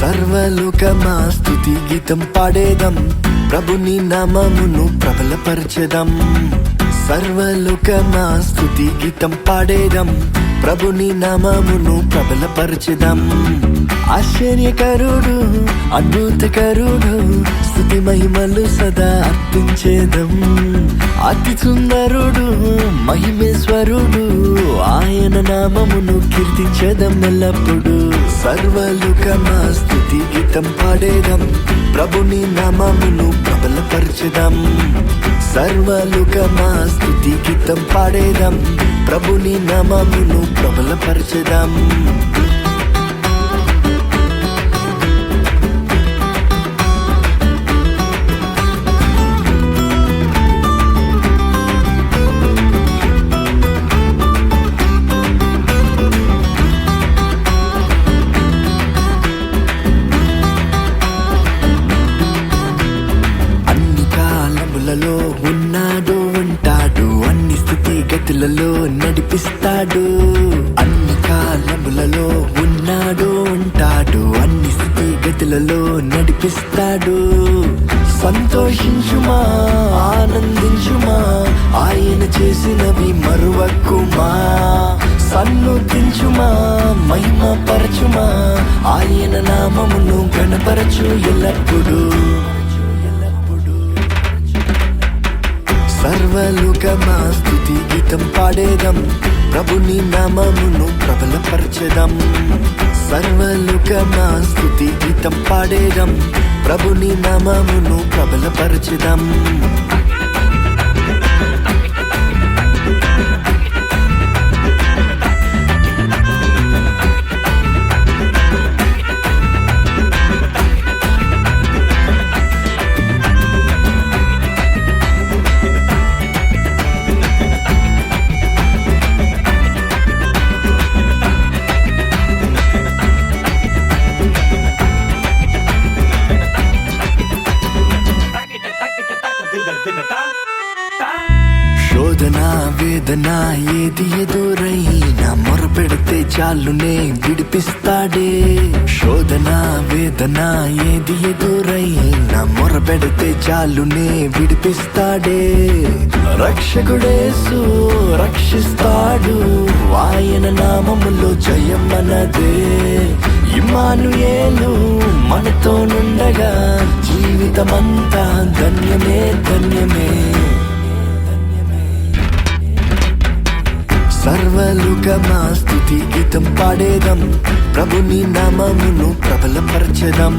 సర్వలోకమా స్తుతి గీతం పాడేదం, ప్రభుని నామమును ప్రబలపరచెదం. సర్వలోకమా స్తుతి గీతం పాడేదం, ప్రభుని నామమును ప్రబలపరచెదం. ఆశ్చర్యకరుడు, అద్భుతకరుడు, స్తుతి మహిమలు సదా అర్పించేదం. అతి సుందరుడు, మహిమేశ్వరుడు, ఆయన నామమును కీర్తించేదం ఎల్లప్పుడు. సర్వలోకమా స్తుతి గీతం పాడేదం, ప్రభుని నామమును ప్రబలపరచెదం. సర్వలోకమా స్తుతి గీతం పాడేదం, ప్రభుని నామమును ప్రబలపరచెదం. ఉన్నాడు, ఉంటాడు, అన్ని స్థితిగతులలో నడిపిస్తాడు. అన్ని కాలములలో ఉన్నాడు, ఉంటాడు, అన్ని స్థితిగతులలో నడిపిస్తాడు. సంతోషించుమా, ఆనందించుమా, ఆయన చేసినవి మరువకుమా. సన్నుతించుమా, మహిమ పరచుమా, ఆయన నామమును గణపరచు ఎల్లప్పుడు. సర్వలోకమా స్తుతి గీతం పాడేదం, ప్రభుని నామమును ప్రబలపరచెదం. సర్వలోకమా స్తుతి గీతం పాడేదం, ప్రభుని నామమును ప్రబలపరచెదం. శోధన వేదన ఏది ఎదురైనా మొరపెడితే చాలునే విడిపిస్తాడే. శోధన వేదన ఏది ఎదురైనా మొరపెడితే చాలునే విడిపిస్తాడే. రక్షకుడేసు రక్షిస్తాడు, ఆయన నామములో జయం మనదే. ఇమ్మానుయేలు మనతోనుండగా జీవితమంతా ధన్యమే ధన్యమే. సర్వలోకమా స్తుతి గీతం పాడేదం, ప్రభుని నామమును ప్రబలపరచెదం.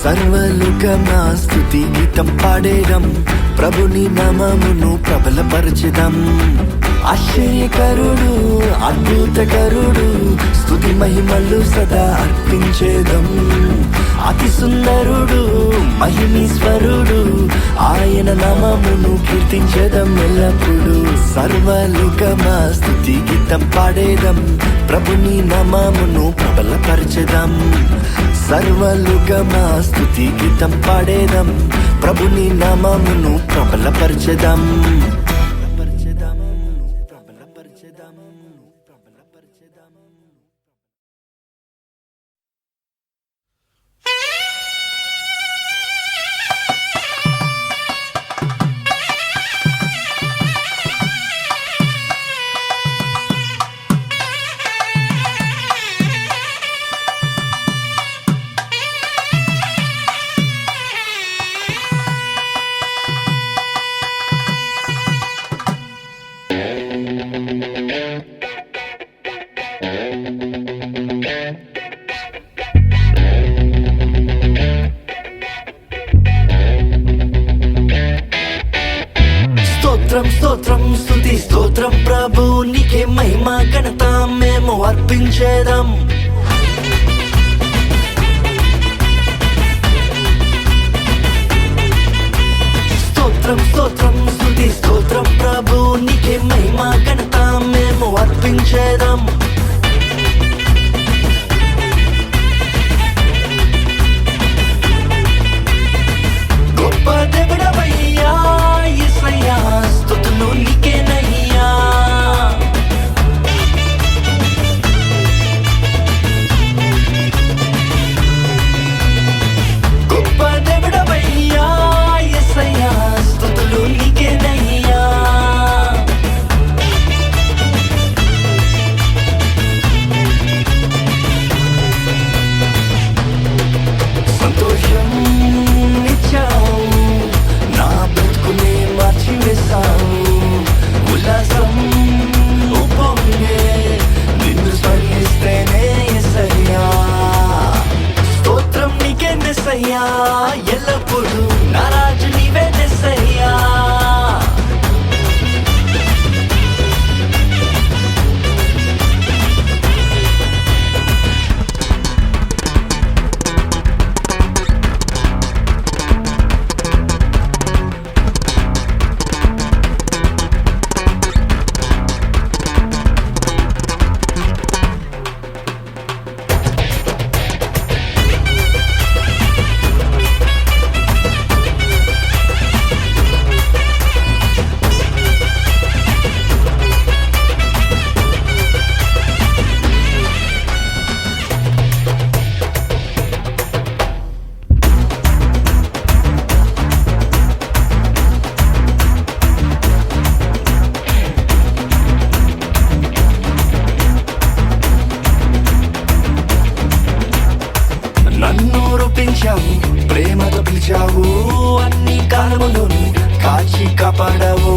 సర్వలోకమా స్తుతి గీతం పాడేదం, ప్రభుని నామమును ప్రబలపరచెదం. ఆశ్చర్యకరుడు, అద్భుతకరుడు, స్తుతి మహిమలు సదా అర్పించేదం. అతి సుందరుడు, మహిమీశ్వరుడు, ఆయన నామమును కీర్తించేదం ఎల్లప్పుడు. సర్వలోకమా స్తుతి గీతం పాడేదం, ప్రభుని నామమును ప్రబలపరచెదం. సర్వలోకమా స్తుతి గీతం పాడేదం, ప్రభుని నామమును ప్రబలపరచెదం. అర్పించేదం. స్తోత్రం స్తోత్రం స్తుతి స్తోత్రం ప్రభు, నీకే మహిమ ఘనత మేము అర్పించేదం. గొప్ప దేవుడవయ్యా యేసయ్యా, స్తుతులు నీకేనయ్యా. గొప్ప దేవుడవయ్యా యేసయ్యా, స్తుతులు నీకేనయ్యా. సంతోషం ఇచ్చావు, నా బ్రతుకునే మార్చివేశావు. ఉల్లాసం ఉప్పొంగే నిన్ను స్మరిస్తేనే యేసయ్యా. స్తోత్రం నీకే యేసయ్యా, ఎల్లప్పుడూ నా రాజు నీవే యేసయ్యా. నన్ను రూపించావు, ప్రేమతో పిలిచావు, అన్ని కాలములను కాచి కాపాడావు.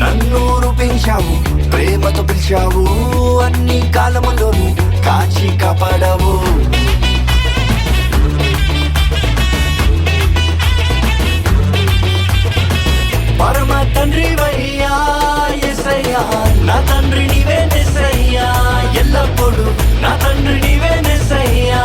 నన్ను రూపించావు, ప్రేమతో పిలిచావు, అన్ని కాలములను కాచి కాపాడావు. పరమ తండ్రివయ్యా యేసయ్యా, నా తండ్రి నీవే యేసయ్యా, ఎల్లప్పుడూ నా తండ్రి నీవే యేసయ్యా.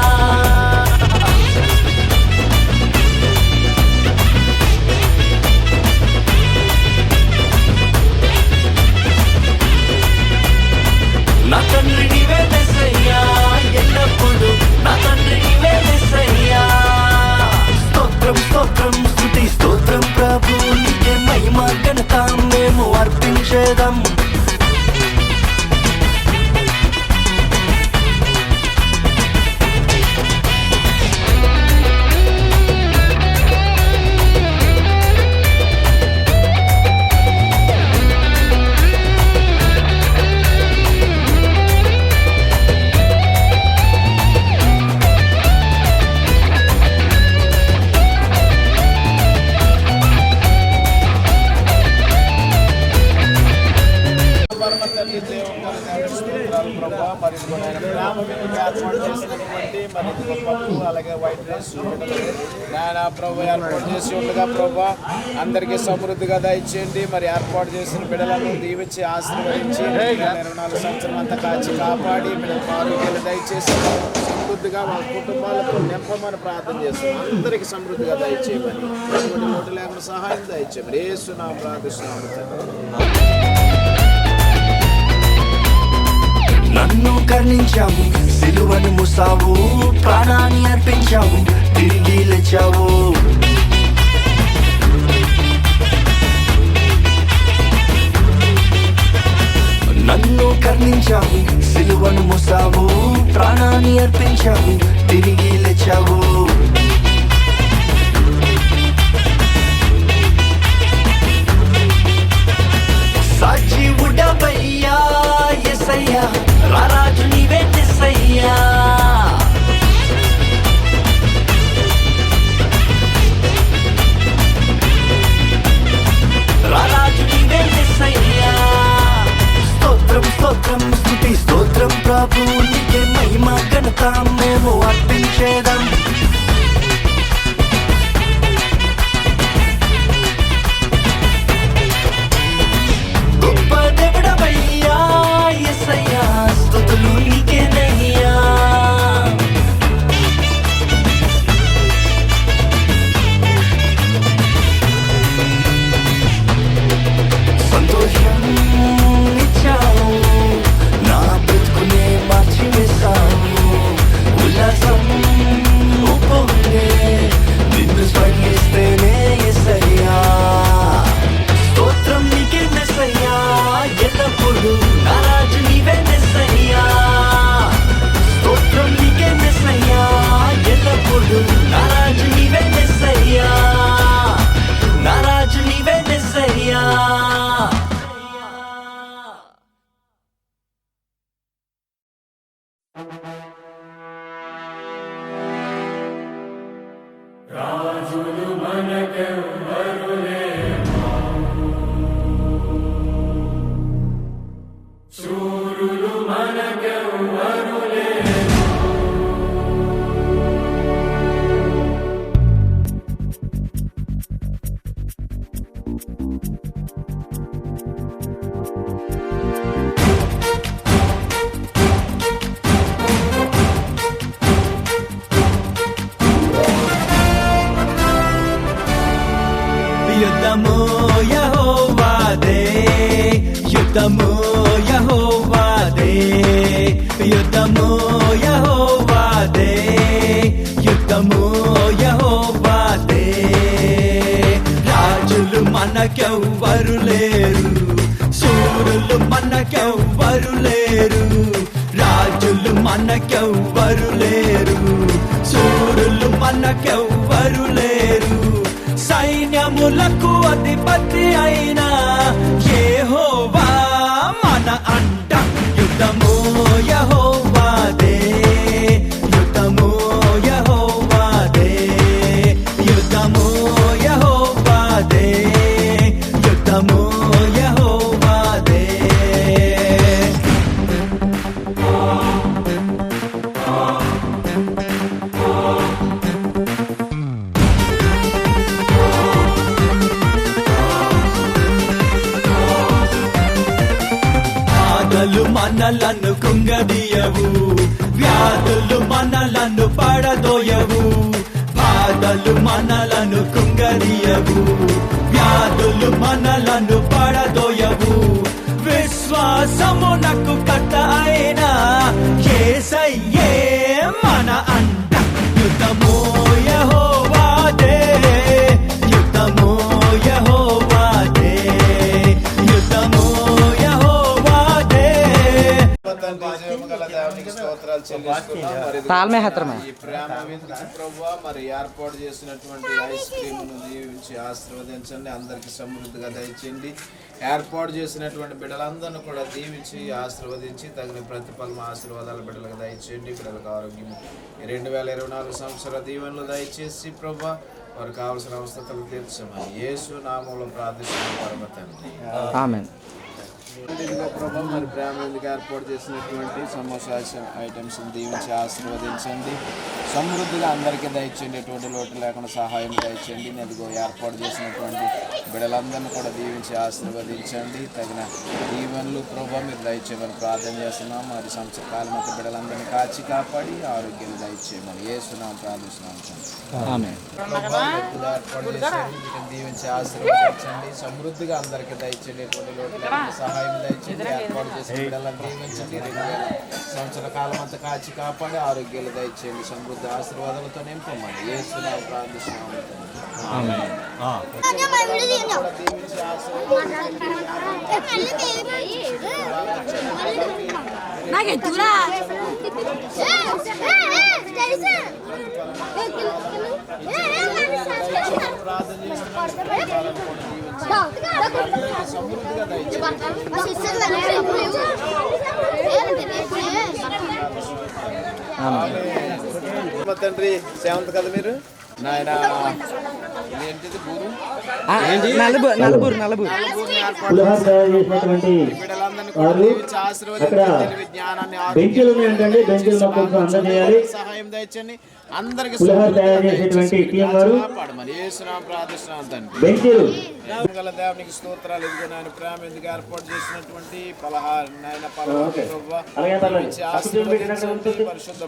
నా తండ్రి నీవే యేసయ్యా, ఎల్లప్పుడూ నా తండ్రి నీవే యేసయ్యా. స్తోత్రం స్తోత్రం స్తుతి స్తోత్రం ప్రభు, నీకే మహిమ ఘనత మేము అర్పించేదం. అలాగే వైట్ రైస్ నాయన ప్రభు ఏర్పాటు చేసి ఉండగా ప్రభా అందరికీ సమృద్ధిగా దయచేయండి. మరి ఏర్పాటు చేసిన బిడ్డలను దీవించి ఆశీర్వదించి 24 సంవత్సరం అంతా కాచి కాపాడి బిడ్డలకు ఆరోగ్యాలు దయచేసి సమృద్ధిగా వాళ్ళ కుటుంబాలతో నింపమని ప్రార్థన చేస్తున్నాం. అందరికీ సమృద్ధిగా దయచేయమని నోటి లేకుండా సహాయం దయచేయమని యేసునామమున ప్రార్థిస్తున్నాము తండ్రి. నన్ను కరుణించావు, సిలువను మూసావు, ప్రాణాన్ని అర్పించావు, తిరిగి లేచావు. నన్ను కరుణించావు, సిలువను మూసావు, ప్రాణాన్ని అర్పించావు, తిరిగి లేచావు. సాక్షి ఉడవయ్యా యేసయ్యా, రారాజు నీవే యేసయ్యా. రారాజు నీవే యేసయ్యా. స్తోత్రం స్తోత్రం స్తుతి స్తోత్రం ప్రభు, నీకే మహిమ ఘనత మేము అర్పించేదం. యుద్ధము యెహోవాదే, యుద్ధము యెహోవాదే, యుద్ధము యెహోవాదే, యుద్ధము యెహోవాదే. రాజులు మనకెవ్వరు లేరు, శూరులు మనకెవ్వరు లేరు, రాజులు మనకెవ్వరు లేరు, శూరులు మనకెవ్వరు లేరు. సైన్యములకు అధిపతి అయిన యెహోవా మన అంట. యుద్ధము యెహోవాదే, యుద్ధము యెహోవాదే, యుద్ధము యెహోవాదే, యుద్ధము యెహోవాదే. బాధలు మనలను కుంగదీయవు, వ్యాధులు మనలను పడదోయవు. బాధలు మనలను కుంగదీయవు, వ్యాధులు మనలను పడదోయవు. విశ్వాసమునకు కట్ట అయిన యేసయ్యే మన అంట. యుద్ధము యెహోవాదే, యుద్ధము యెహోవాదే, యుద్ధము యెహోవాదే. దేవునికి స్తోత్రాలు చెల్లిస్తున్నాం. మరి ఈ ప్రేమ విందుకు ప్రభువా మరి ఏర్పాటు చేసినటువంటి ఐస్ క్రీమ్ను దీవించి ఆశీర్వదించండి, అందరికి సమృద్ధిగా దయచేయండి. ఏర్పాటు చేసినటువంటి బిడ్డలందరినీ కూడా దీవించి ఆశీర్వదించి తగిన ప్రతిఫలం ఆశీర్వాదాల బిడ్డలకు దయచేయండి. బిడ్డలకు ఆరోగ్యం 2024 సంవత్సర దీవెనలు దయచేసి ప్రభువా వారికి కావలసిన అవసరాలు తీర్చమని యేసు నామములో ప్రార్థిస్తున్నాం పరమ తండ్రి. ఆమేన్. ఇదిగో ప్రభా మరి ప్రేమ ఎందుకు ఏర్పాటు చేసినటువంటి సమోసా ఐటమ్స్ దీవించి ఆశీర్వదించండి, సమృద్ధిగా అందరికీ దయచేయండి, ఎటువంటి లోటు లేకుండా సహాయం దయచేయండి. ఇదిగో ఏర్పాటు చేసినటువంటి బిడ్డలందరినీ కూడా దీవించి ఆశీర్వదించండి, తగిన దీవెనలు ప్రభా మీరు దయచేయమని ప్రార్థన చేస్తున్నాం. మరి సంవత్సర కాలం అంతా బిడ్డలందరినీ కాచి కాపాడి ఆరోగ్యాన్ని దయచేయమని యేసునామములో ప్రార్థిస్తున్నాం. ఏర్పాటు చేశారు, దీవించి ఆశీర్వదించండి, సమృద్ధిగా అందరికీ దయచేయండి, ఎటువంటి లోటు లేకుండా సహాయం దయచేయండి. ఏర్పాటు చేసిన బిడ్డలను దీవించండి, 2000 సంవత్సర కాలం అంతా కాచి కాపాడి ఆరోగ్యాలు దయచేయండి, సమృద్ధి ఆశీర్వాదాలతో నింపమని యేసునామములో ప్రార్థిస్తున్నాం. దీవించి ప్రార్థన సమృద్ధిగా తండ్రి. సేవంత్ కదా మీరు నాయన, ఇదేంటిది బూరు నలుగురు సహాయం దయచండి, అందరికి దేవునికి స్తోత్రాలు. ఇదిగో నాయన ప్రేమ ఎందుకు ఏర్పాటు చేసినటువంటి పరిశుద్ధ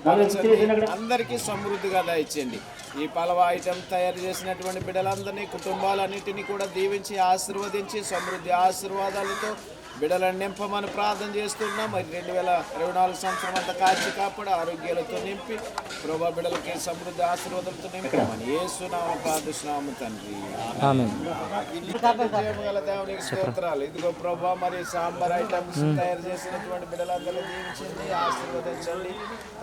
అందరికీ సమృద్ధిగా దయచేయండి. ఈ పలవ ఐటమ్ తయారు చేసినటువంటి బిడ్డలందరినీ కుటుంబాలన్నింటినీ కూడా దీవించి ఆశీర్వదించి సమృద్ధి ఆశీర్వాదాలతో బిడ్డలను నింపమని ప్రార్థన చేస్తున్నాం. మరి 2024 సంవత్సరం అంతా కాచి కాపాడు ఆరోగ్యాలతో నింపి ప్రభా బిడ్డలకి సమృద్ధి ఆశీర్వాదాలతో నింపమని యేసునామములో ప్రార్థిస్తున్నాము తండ్రి. గల దేవునికి స్తోత్రాలు. ఇదిగో ప్రభా మరి సాంబార్ ఐటమ్స్ తయారు చేసినటువంటి బిడ్డలందరూ దీవించండి, ఆశీర్వదించండి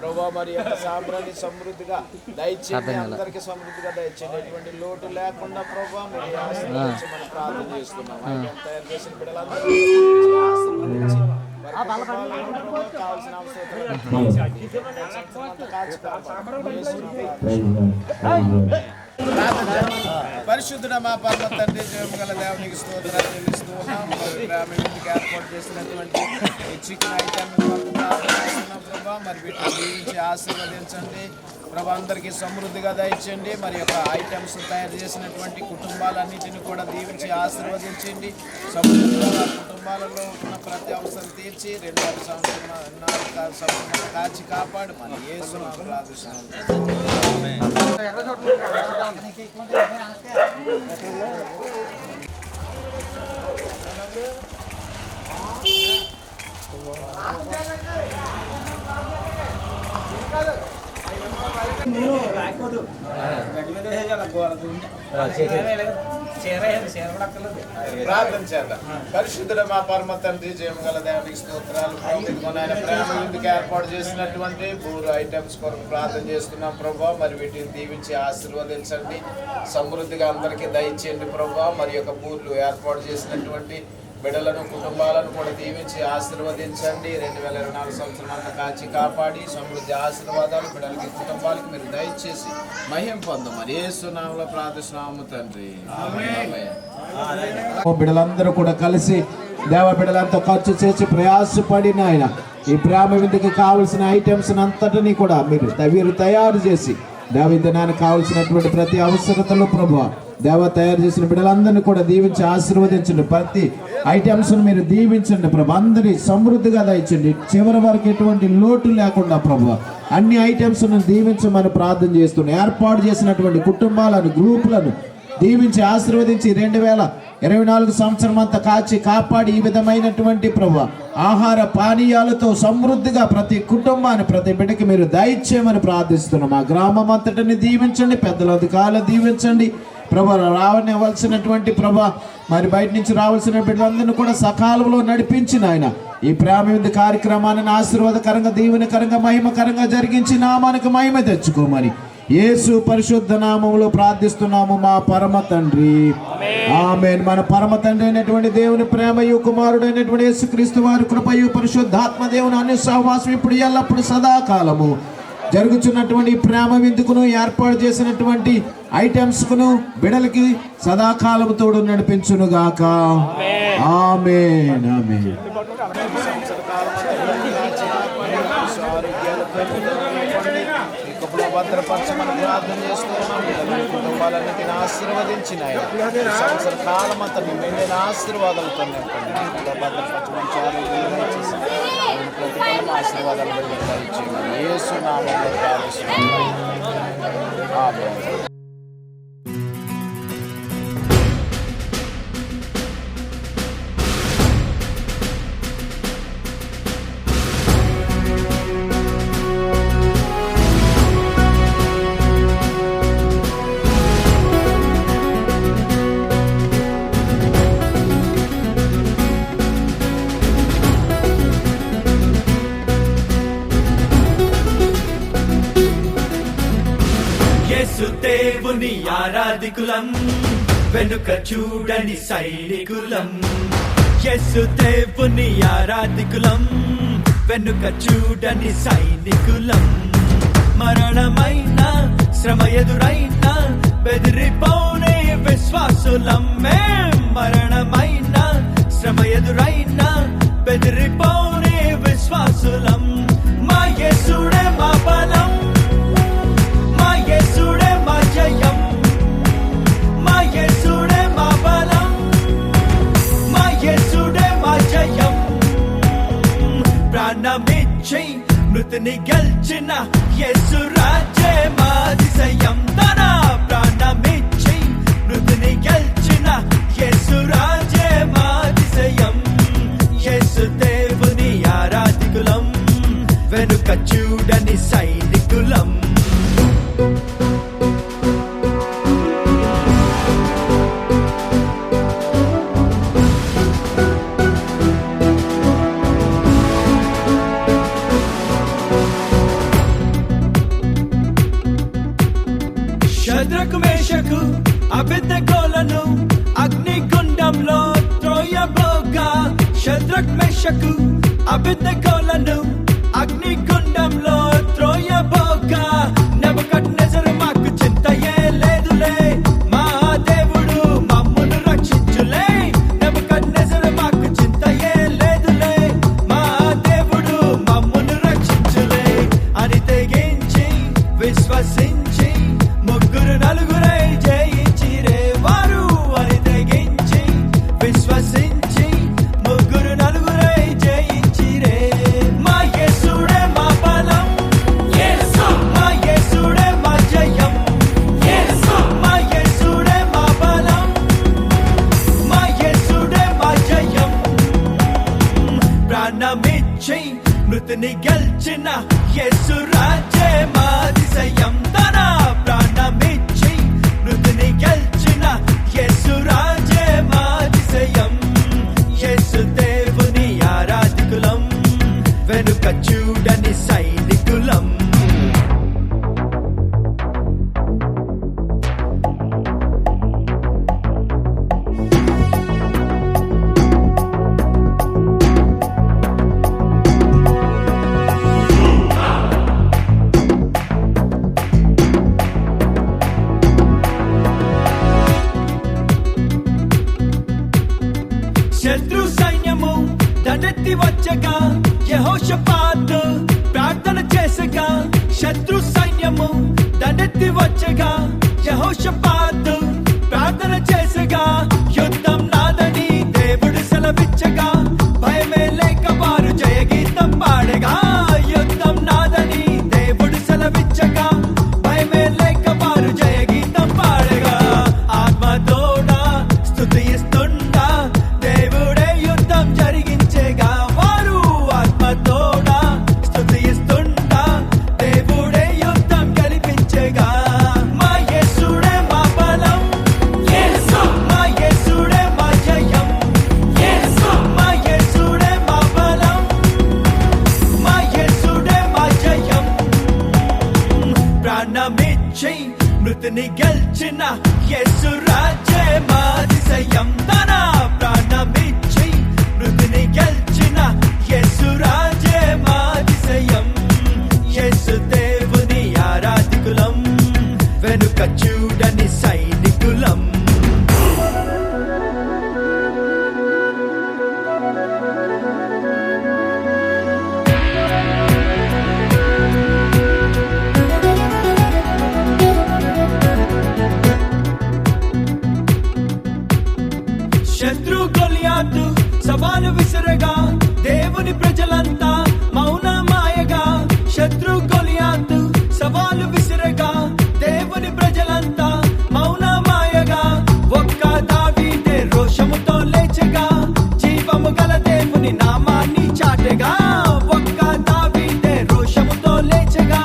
ప్రభా. మరి యొక్క సాంబారాన్ని సమృద్ధిగా దయచేయండి, అందరికీ సమృద్ధిగా దయచేయండి, ఎటువంటి లోటు లేకుండా ప్రభా మీరు ఆశీర్వదించమని ప్రార్థన చేస్తున్నాం. ఐటమ్ తయారు చేసిన బిడ్డలందరూ కావాల్సిన పరిశుద్ధుడ మా పరమ తండ్రి జీవము గల దేవునికి స్తోత్రాలు చెల్లిస్తూ ఉన్నాం. గ్రామీణకి ఏర్పాటు చేసినటువంటి చికెన్ ఐటమ్ ప్రభా మరి వీటిని దీవించి ఆశీర్వదించండి ప్రభా, అందరికీ సమృద్ధిగా దయచేయండి. మరి యొక్క ఐటమ్స్ తయారు చేసినటువంటి కుటుంబాలన్నింటినీ కూడా దీవించి ఆశీర్వదించండి, సమృద్ధిగా కుటుంబాలలో ఉన్న ప్రతి అవసరం తీర్చి 2000 సంవత్సరం కాచి కాపాడు మన యేసునామములో ప్రార్థిస్తున్నాం. ప్రార్థన చేద్దాం. పరిశుద్ధుడ మా పరమ తండ్రి, జయము గల దేవునికి స్తోత్రాలు. ఆయన ప్రేమ ఎందుకు ఏర్పాటు చేసినటువంటి 3 ఐటమ్స్ కొరకు ప్రార్థన చేస్తున్నాం ప్రభా. మరి వీటిని దీవించి ఆశీర్వదించండి, సమృద్ధిగా అందరికీ దయచేయండి ప్రభా. మరి యొక్క బూర్లు ఏర్పాటు చేసినటువంటి బిడ్డలను, కుటుంబాలను కూడా దీవించి ఆశీర్వదించండి. 2024 సంవత్సరం అంతా కాచి కాపాడి సమృద్ధి ఆశీర్వాదాలు బిడ్డలకి, కుటుంబాలకి మీరు దయచేసి మహిమ పొందమని యేసు నామములో ప్రార్థిస్తున్నాము తండ్రి. బిడ్డలందరూ కూడా కలిసి దేవ బిడ్డలంతా ఖర్చు చేసి ప్రయాసపడిన ఆయన ఈ ప్రేమ విందుకి కావలసిన ఐటమ్స్ అంతటినీ కూడా మీరు తయారు చేసి దేవ దినానికి కావలసినటువంటి ప్రతి అవసరతలో ప్రభువా దేవ తయారు చేసిన బిడ్డలందరినీ కూడా దీవించి ఆశీర్వదించండి. ప్రతి ఐటమ్స్ మీరు దీవించండి ప్రభు. అందరి సమృద్ధిగా దయచండి, చివరి వరకు ఎటువంటి లోటు లేకుండా ప్రభు అన్ని ఐటమ్స్ దీవించమని ప్రార్థన చేస్తున్నాం. ఏర్పాటు చేసినటువంటి కుటుంబాలను, గ్రూపులను దీవించి ఆశీర్వదించి 2024 సంవత్సరం అంతా కాచి కాపాడి ఈ విధమైనటువంటి ప్రభు ఆహార పానీయాలతో సమృద్ధిగా ప్రతి కుటుంబాన్ని, ప్రతి బిడ్డకి మీరు దయచేయమని ప్రార్థిస్తున్నాం. మా గ్రామం అంతటిని దీవించండి, పెద్దల అధికారులు దీవించండి ప్రభు. రావనివ్వాల్సినటువంటి ప్రభు మరి బయట నుంచి రావాల్సిన బిడ్డలందరినీ కూడా సకాలంలో నడిపించిన ఆయన ఈ ప్రేమ విందు కార్యక్రమాన్ని ఆశీర్వాదకరంగా, దీవెనకరంగా, మహిమకరంగా జరిగించి నామానికి మహిమ తెచ్చుకోమని యేసు పరిశుద్ధ నామములో ప్రార్థిస్తున్నాము మా పరమ తండ్రి, ఆమేన్. మన పరమ తండ్రి అయినటువంటి దేవుని ప్రేమయు, కుమారుడు అయినటువంటి యేసుక్రీస్తు వారి కృపయు, పరిశుద్ధాత్మ దేవుని అన్ని సహవాసం ఇప్పుడు ఎల్లప్పుడు సదాకాలము జరుగుతున్నటువంటి ప్రేమ విందుకును, ఏర్పాటు చేసినటువంటి ఐటమ్స్ కును బిడలకి సదాకాలం తోడు నడిపించును గాక. ఆమేన్, ఆమేన్. భద్రపరచమని ప్రార్థన చేస్తున్నాం. కుటుంబాలన్నిటిని ఆశీర్వదించిన సంవత్సర కాలం అంతా నిండిన ఆశీర్వాదాలతో భద్రపరచమని ప్రతిఫలం ఆశీర్వాదాలు ఇచ్చేయండి. యేసు నామములో ప్రార్థిస్తున్నాం. ఆమేన్. దేవుని ఆరాధికులం, వెనుక చూడని సైనికులం. యేసు దేవుని ఆరాధికులం, వెనుక చూడని సైనికులం. మరణమైన శ్రమ ఎదురైన బెదిరిపోనే విశ్వాసులం. మరణమైన శ్రమ ఎదురైన బెదిరిపోనే విశ్వాసులం. మా యేసుడే మా బలం, మా యేసుడే మా జయం, మా యేసుడే మా బలం, మా యేసుడే మా జయం. ప్రాణమిచ్చి మృతిని గెలిచిన యేసు రాజే మా అతిశయం. తన ప్రాణమిచ్చి మృతిని గెలిచిన యేసు రాజే మా అతిశయం. యేసు దేవుని ఆరాధికులం, వెనుక చూడని సైనికులం. శద్రకు, మేషకు, అబేద్నెగోలను అగ్నిగుండంలో త్రోయబోగా. శద్రకు, మేషకు, అబేద్నెగోలను అగ్నిగుండంలో త్రోయబోగా. నెబుకద్నెజరు మాకు చింతయే లేదులే, మా దేవుడు మమ్మును రక్షించులే. నెబుకద్నెజరు మాకు చింతయే లేదులే, మా దేవుడు మమ్మును రక్షించులే. అని తెగించి విశ్వసించి ముగ్గురు నలుగురై జయించిరే వారు. అని తెగించి విశ్వసించి ముగ్గురు నలుగురై జయించిరే. మా యేసుడే మా బలం, మా యేసుడే మా జయం, మా యేసుడే మా బలం, మా యేసుడే మా జయం. ప్రాణమిచ్చి మృతిని గెలిచిన యేసు రాజే మా అతిశయం. తన ప్రాణమిచ్చి మృతి శత్రు సైన్యము దండెత్తి వచ్చగా యెహోషాపాతు ప్రార్థన చేసగా శత్రు సైన్యము దండెత్తి వచ్చగా యెహోషాపాతు ప్రార్థన చేసగా యుద్ధం నాదని దేవుడు సెలవిచ్చగా భయమే లేక వారు జయ గీతం పాడగా యుద్ధం నాదని దేవుడు సెలవిచ్చగా భయమే లేక వారు జయ గీతం పాడగా ఆత్మతోడా స్తుతిస్తుండా దేవుడే యుద్ధం జరిగించేగా వారు ఆత్మతోడా స్తుతిస్తుండా దేవుడే యుద్ధం గెలిపించేగా మా యేసుడే మా బలం మా యేసుడే మా జయం మా యేసుడే మా బలం మా యేసుడే మా జయం ప్రాణమిచ్చి మృతిని గెలిచిన యేసు రాజే మా అతిశయం తన ప్రాణమిచ్చి మృతిని గెలిచిన యేసు రాజే మా అతిశయం యేసు దేవుని ఆరాధికులం వెనుక చూడని సైనికులం శత్రు గొలియాతు సవాలు విసిరగా దేవుని ప్రజలంతా మౌనమాయగా శత్రు గొలియాతు సవాలు విసిరగా దేవుని ప్రజలంతా మౌనమాయగా ఒక్క దావీదే రోషముతో లేచగా జీవము గల దేవుని నామాన్ని చాటగా ఒక్క దావీదే రోషముతో లేచగా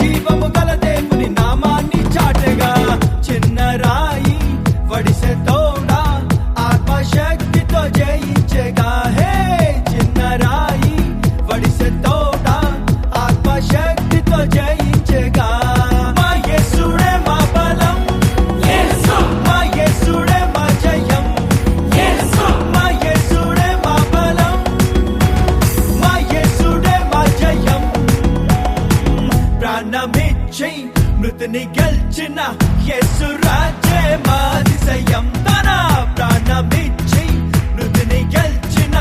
జీవము గల దేవుని నామాన్ని చాటగా చిన్న రాయి వడిసె తోడా ఆత్మశక్తితో జయించగా హే చిన్న రాయి వడిసె తోడా ఆత్మశక్తితో జయించగా మా యేసుడే మా బలం మా యేసుడే మా జయం మా యేసుడే మా బలం మా యేసుడే మా జయం ప్రాణమిచ్చి మృతిని గెలిచిన యేసు రాజే మా అతిశయం తన ప్రాణమిచ్చి మృతిని గెలిచిన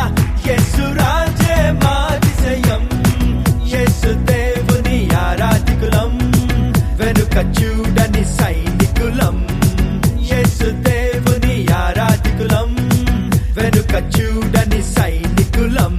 యేసు రాజే మా అతిశయం యేసు దేవుని ఆరాధికులం వెనుక చూడని సైనికులం యేసు దేవుని ఆరాధికులం వెనుక చూడని సైనికులం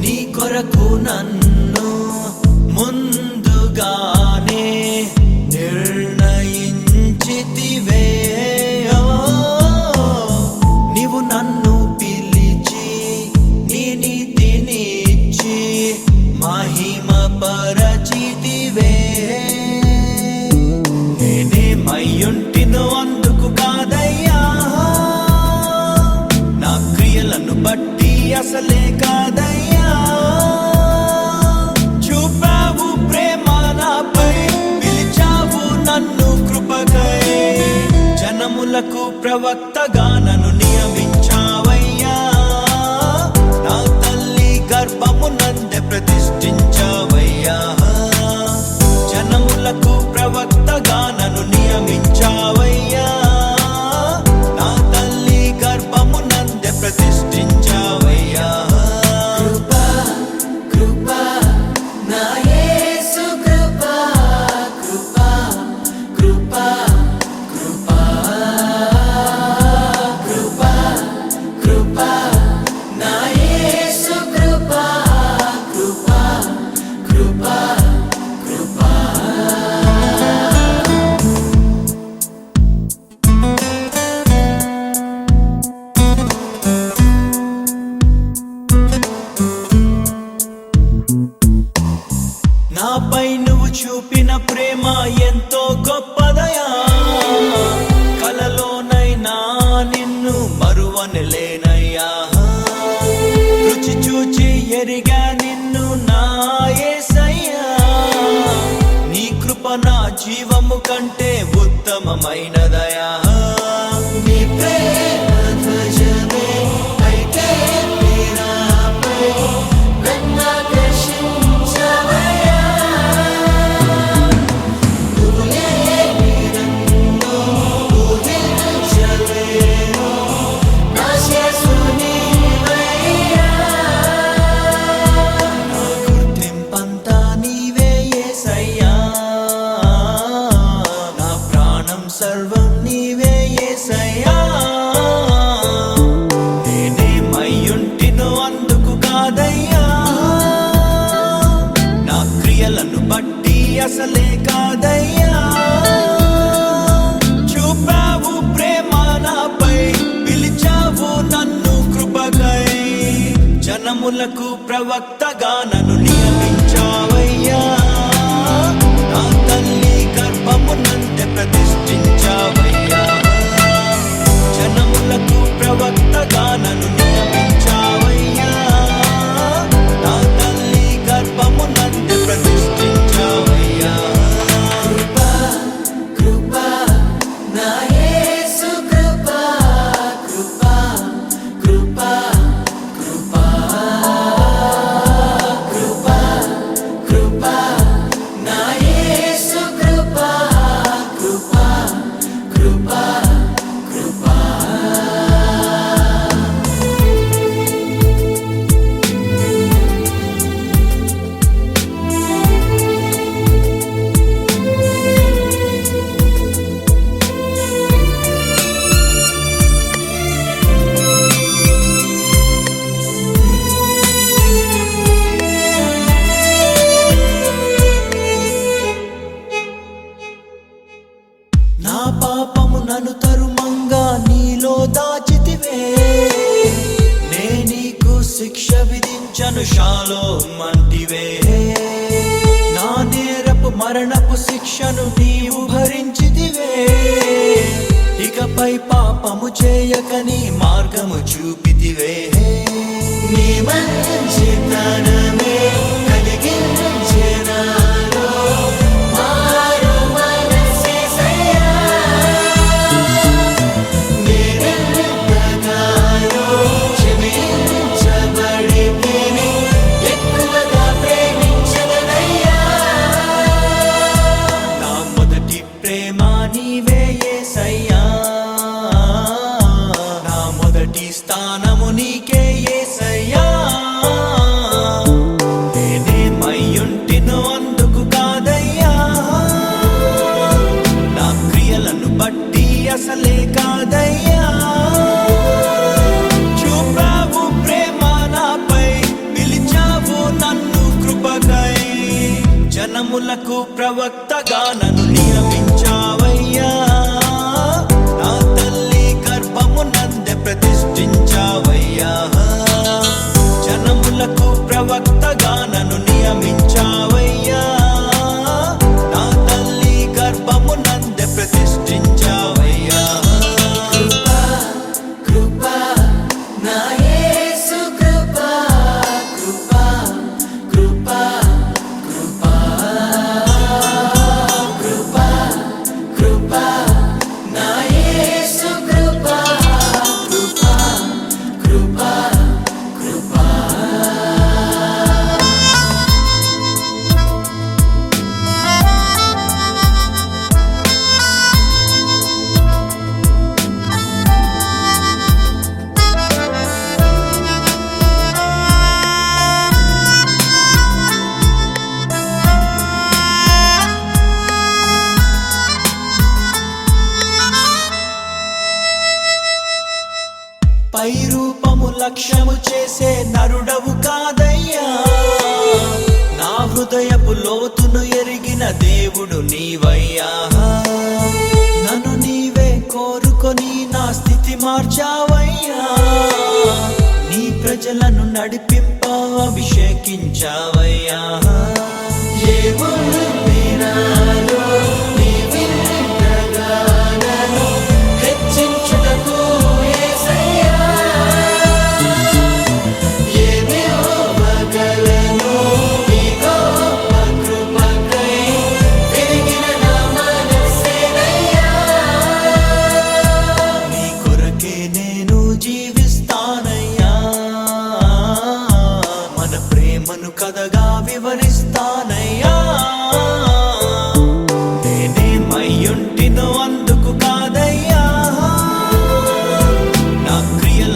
నీ కొరకు నన్ను ముందుగానే నిర్ణయించితివే నీవు నన్ను పిలిచి నీ నీతినిచ్చి మహిమ పరచితివే నేనేమయ్యుంటినో అందుకు కాదయ్యా నా క్రియలను బట్టి అసలే కాదయ్యా చూపావు ప్రేమ నాపై పిలిచావు నన్ను కృపకై జనములకు ప్రవక్తగా నన్ను నియమించావయ్యా నా తల్లి గర్భమునందే ప్రతిష్ఠించావయ్యా జనములకు ప్రవక్తగా నన్ను నియమించావయ్యా నా తల్లి గర్భమునందే ప్రతిష్ఠించావయ్యా ఎరిగా నిన్ను నా యేసయ్యా, నీ కృప నా జీవము కంటే ఉత్తమమైనదయా. నీ ప్రేమ ధ్వజమే అయితే నాపై నన్నాకర్షించవయ్యా. నువ్వు లేని నన్ను ఊహించలేను, నా యేసు నీవయ్యా. నా గుర్తింపంతా నీవే యేసయ్యా, నా ప్రాణం సర్వం నీవే యేసయ్యా. నేనేమయ్యుంటినో అందుకు కాదయ్యా, నా క్రియలను బట్టి అసలే కాదయ్యా. చూపావు ప్రేమ నాపై, పిలిచావు నన్ను కృపకై, జనములకు ప్రవక్తగా నన్ను నియమించావయ్యా. నా తల్లి గర్భమునందే ప్రతిష్ఠించావయ్యా, జనములకు ప్రవక్తగా నన్ను నియమించావయ్యా. నా తల్లి గర్భమునందే ప్రతిష్ఠించావయ్యా. కృపా కృపా నా యేసు కృపా, కృపా కృపా కృపా కృపా కృపా నా యేసు కృపా, కృపా కృపా కృపా. నా పాపము నన్ను తరుమంగా నీలో దాచితివే, నే నీకు శిక్ష విధించను షాలోమ్ అంటివే. నా నేరపు మరణపు శిక్షను నీవు భరించితివే, ఇకపై పాపము చేయక నీ మార్గము చూపితివే. నీ మంచితనమే కలిగించే నాలో మారు మనసేసయ్యా. నేనెంతగానో క్షమించబడితిని, ఎక్కువగా ప్రేమించదనయ్యా. నా మొదటి ప్రేమ నీవే యేసయ్యా, నా మొదటి స్థానము నీకే యేసయ్యా. నేనేమయ్యుంటినో అందుకు కాదయ్యా, నా క్రియలను బట్టి అసలే కాదయ్యా. చూపావు ప్రేమ నాపై, పిలిచావు నన్ను కృపకై, జనములకు ప్రవక్తగా నన్ను నియమించావయ్యా. నా తల్లి గర్భమునందే ప్రతిష్ఠించావయ్యా, జనములకు ప్రవక్తగా నన్ను నియమించావయ్యా. నా తల్లి గర్భమునందే ప్రతిష్ఠించావయ్యా. కృపా కృపా నా యేసు కృపా, కృపా కృపా కృపా కృపా కృపా నా యేసు కృపా, కృపా కృపా కృపా. పై రూపము లక్ష్యము చేసే నరుడవు కాదయ్యా, నా హృదయపు లోతును ఎరిగిన దేవుడు నీవయ్యా. నన్ను నీవే కోరుకొని నా స్థితి మార్చావయ్యా, నీ ప్రజలను నడిపింప అభిషేకించావయ్యా. ఏముంది నాలో నీ విన్నగానను హెచ్చించుటకు యేసయ్యా. ఏ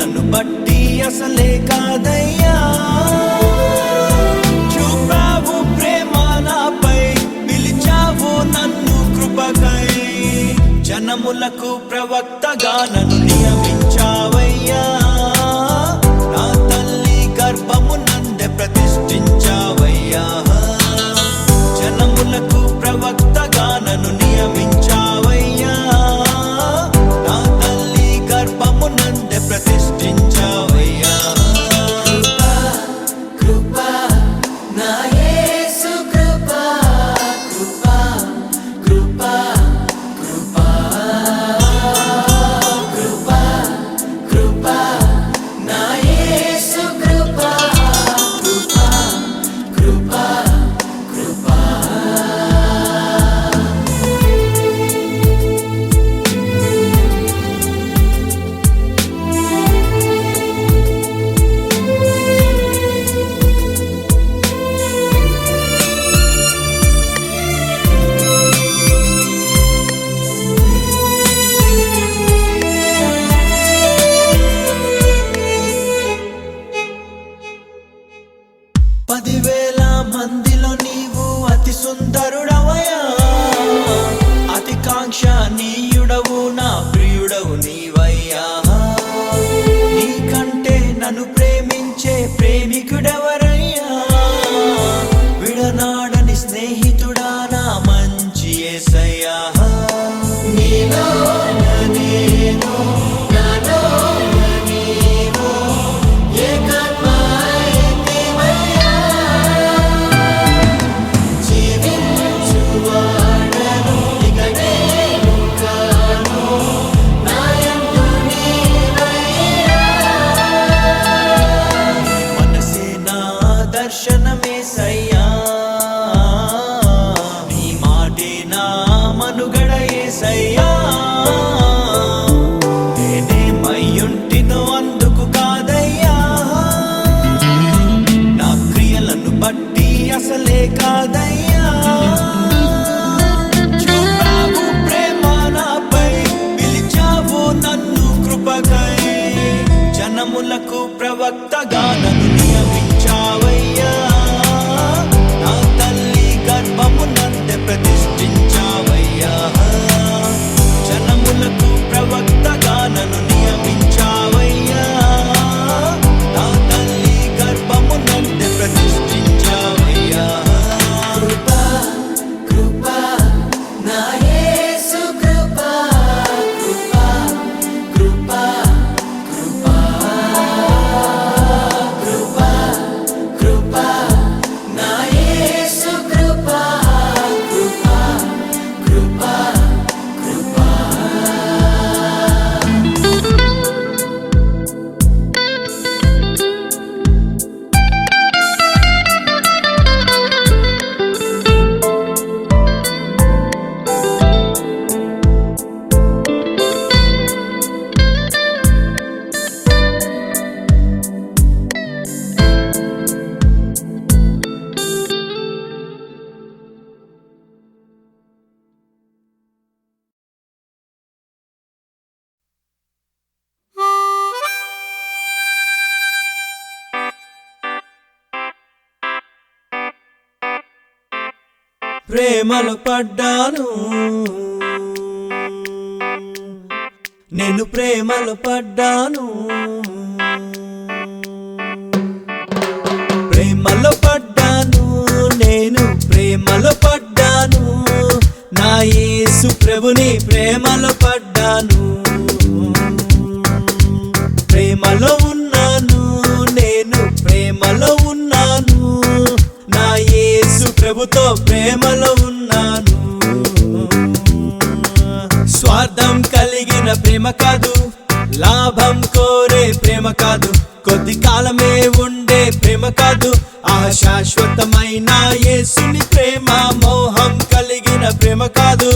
క్రియలను బట్టి అసలే కాదయ్యా, చూపావు ప్రేమ నాపై, పిలిచావు నన్ను కృపకై, జనములకు ప్రవక్తగా నన్ను నియమించావయ్యా, నా తల్లి గర్భము నందే ప్రతిష్ఠించావయ్యా, జనములకు ప్రవక్తగా నన్ను నియమించావయ్యా, నా తల్లి గర్భము నందే ప్రతిష్ఠించావయ్యా. కృపా నా యేసు కృపా, కృపా కృపా కృపా కృపా కృపా నా యేసు కృపా, కృపా కృపా కృపా. పదివేల మందిలో నీవు అతి సుందరుడవయ్యా, అతి కాంక్షణీయుడవు నా ప్రియుడవు నీవయ్యా, నీకంటే నన్ను ప్రేమించే ప్రేమికుడెవరయ్యా, విడనాడని స్నేహితుడా నా మంచి యేసయ్యా, నీలో నేను నాలో నీవు ఏకాత్మైతివయ్యా, జీవించువాడను ఇక నేను కాను, నాయందు నీవయ్యా, మనసే నా దర్శనమేసయ్యా, నీ మాటే నా మనుగడ యేసయ్యా, నేనేమయ్యుంటినో అందుకు కాదయ్యా, నా క్రియలను బట్టి అసలే కాదయ్యా, చూపావు ప్రేమ నాపై, పిలిచావు నన్ను కృపకై, జనములకు ప్రవక్తగా నన్ను నియమించావయ్యా, నా తల్లి గర్భము నందే ప్రతిష్ఠించావయ్యా, జనములకు ప్రవక్తగా నన్ను నియమించావయ్యా, నా తల్లి గర్భము నందే ప్రతిష్ఠించావయ్యా. కృపా కృపా నా యేసు కృపా, కృపా కృపా కృపా కృపా కృపా నా యేసు కృపా, కృపా కృపా కృపా. ప్రేమలో పడ్డాను, నేను ప్రేమలో పడ్డాను, ప్రేమలో పడ్డాను, నేను ప్రేమలో పడ్డాను, నా యేసు ప్రభుని ప్రేమలో పడ్డాను, ప్రేమలో ఉన్నాను, నేను ప్రేమలో ఉన్నాను, నా యేసు ప్రభుతో ప్రేమలో ఉన్నాను, స్వార్థం కలిగిన ప్రేమ కాదు, లాభం కోరే ప్రేమ కాదు, కొద్ది కాలమే ఉండే ప్రేమ కాదు, ఆ శాశ్వతమైన యేసుని ప్రేమ, మోహం కలిగిన ప్రేమ కాదు,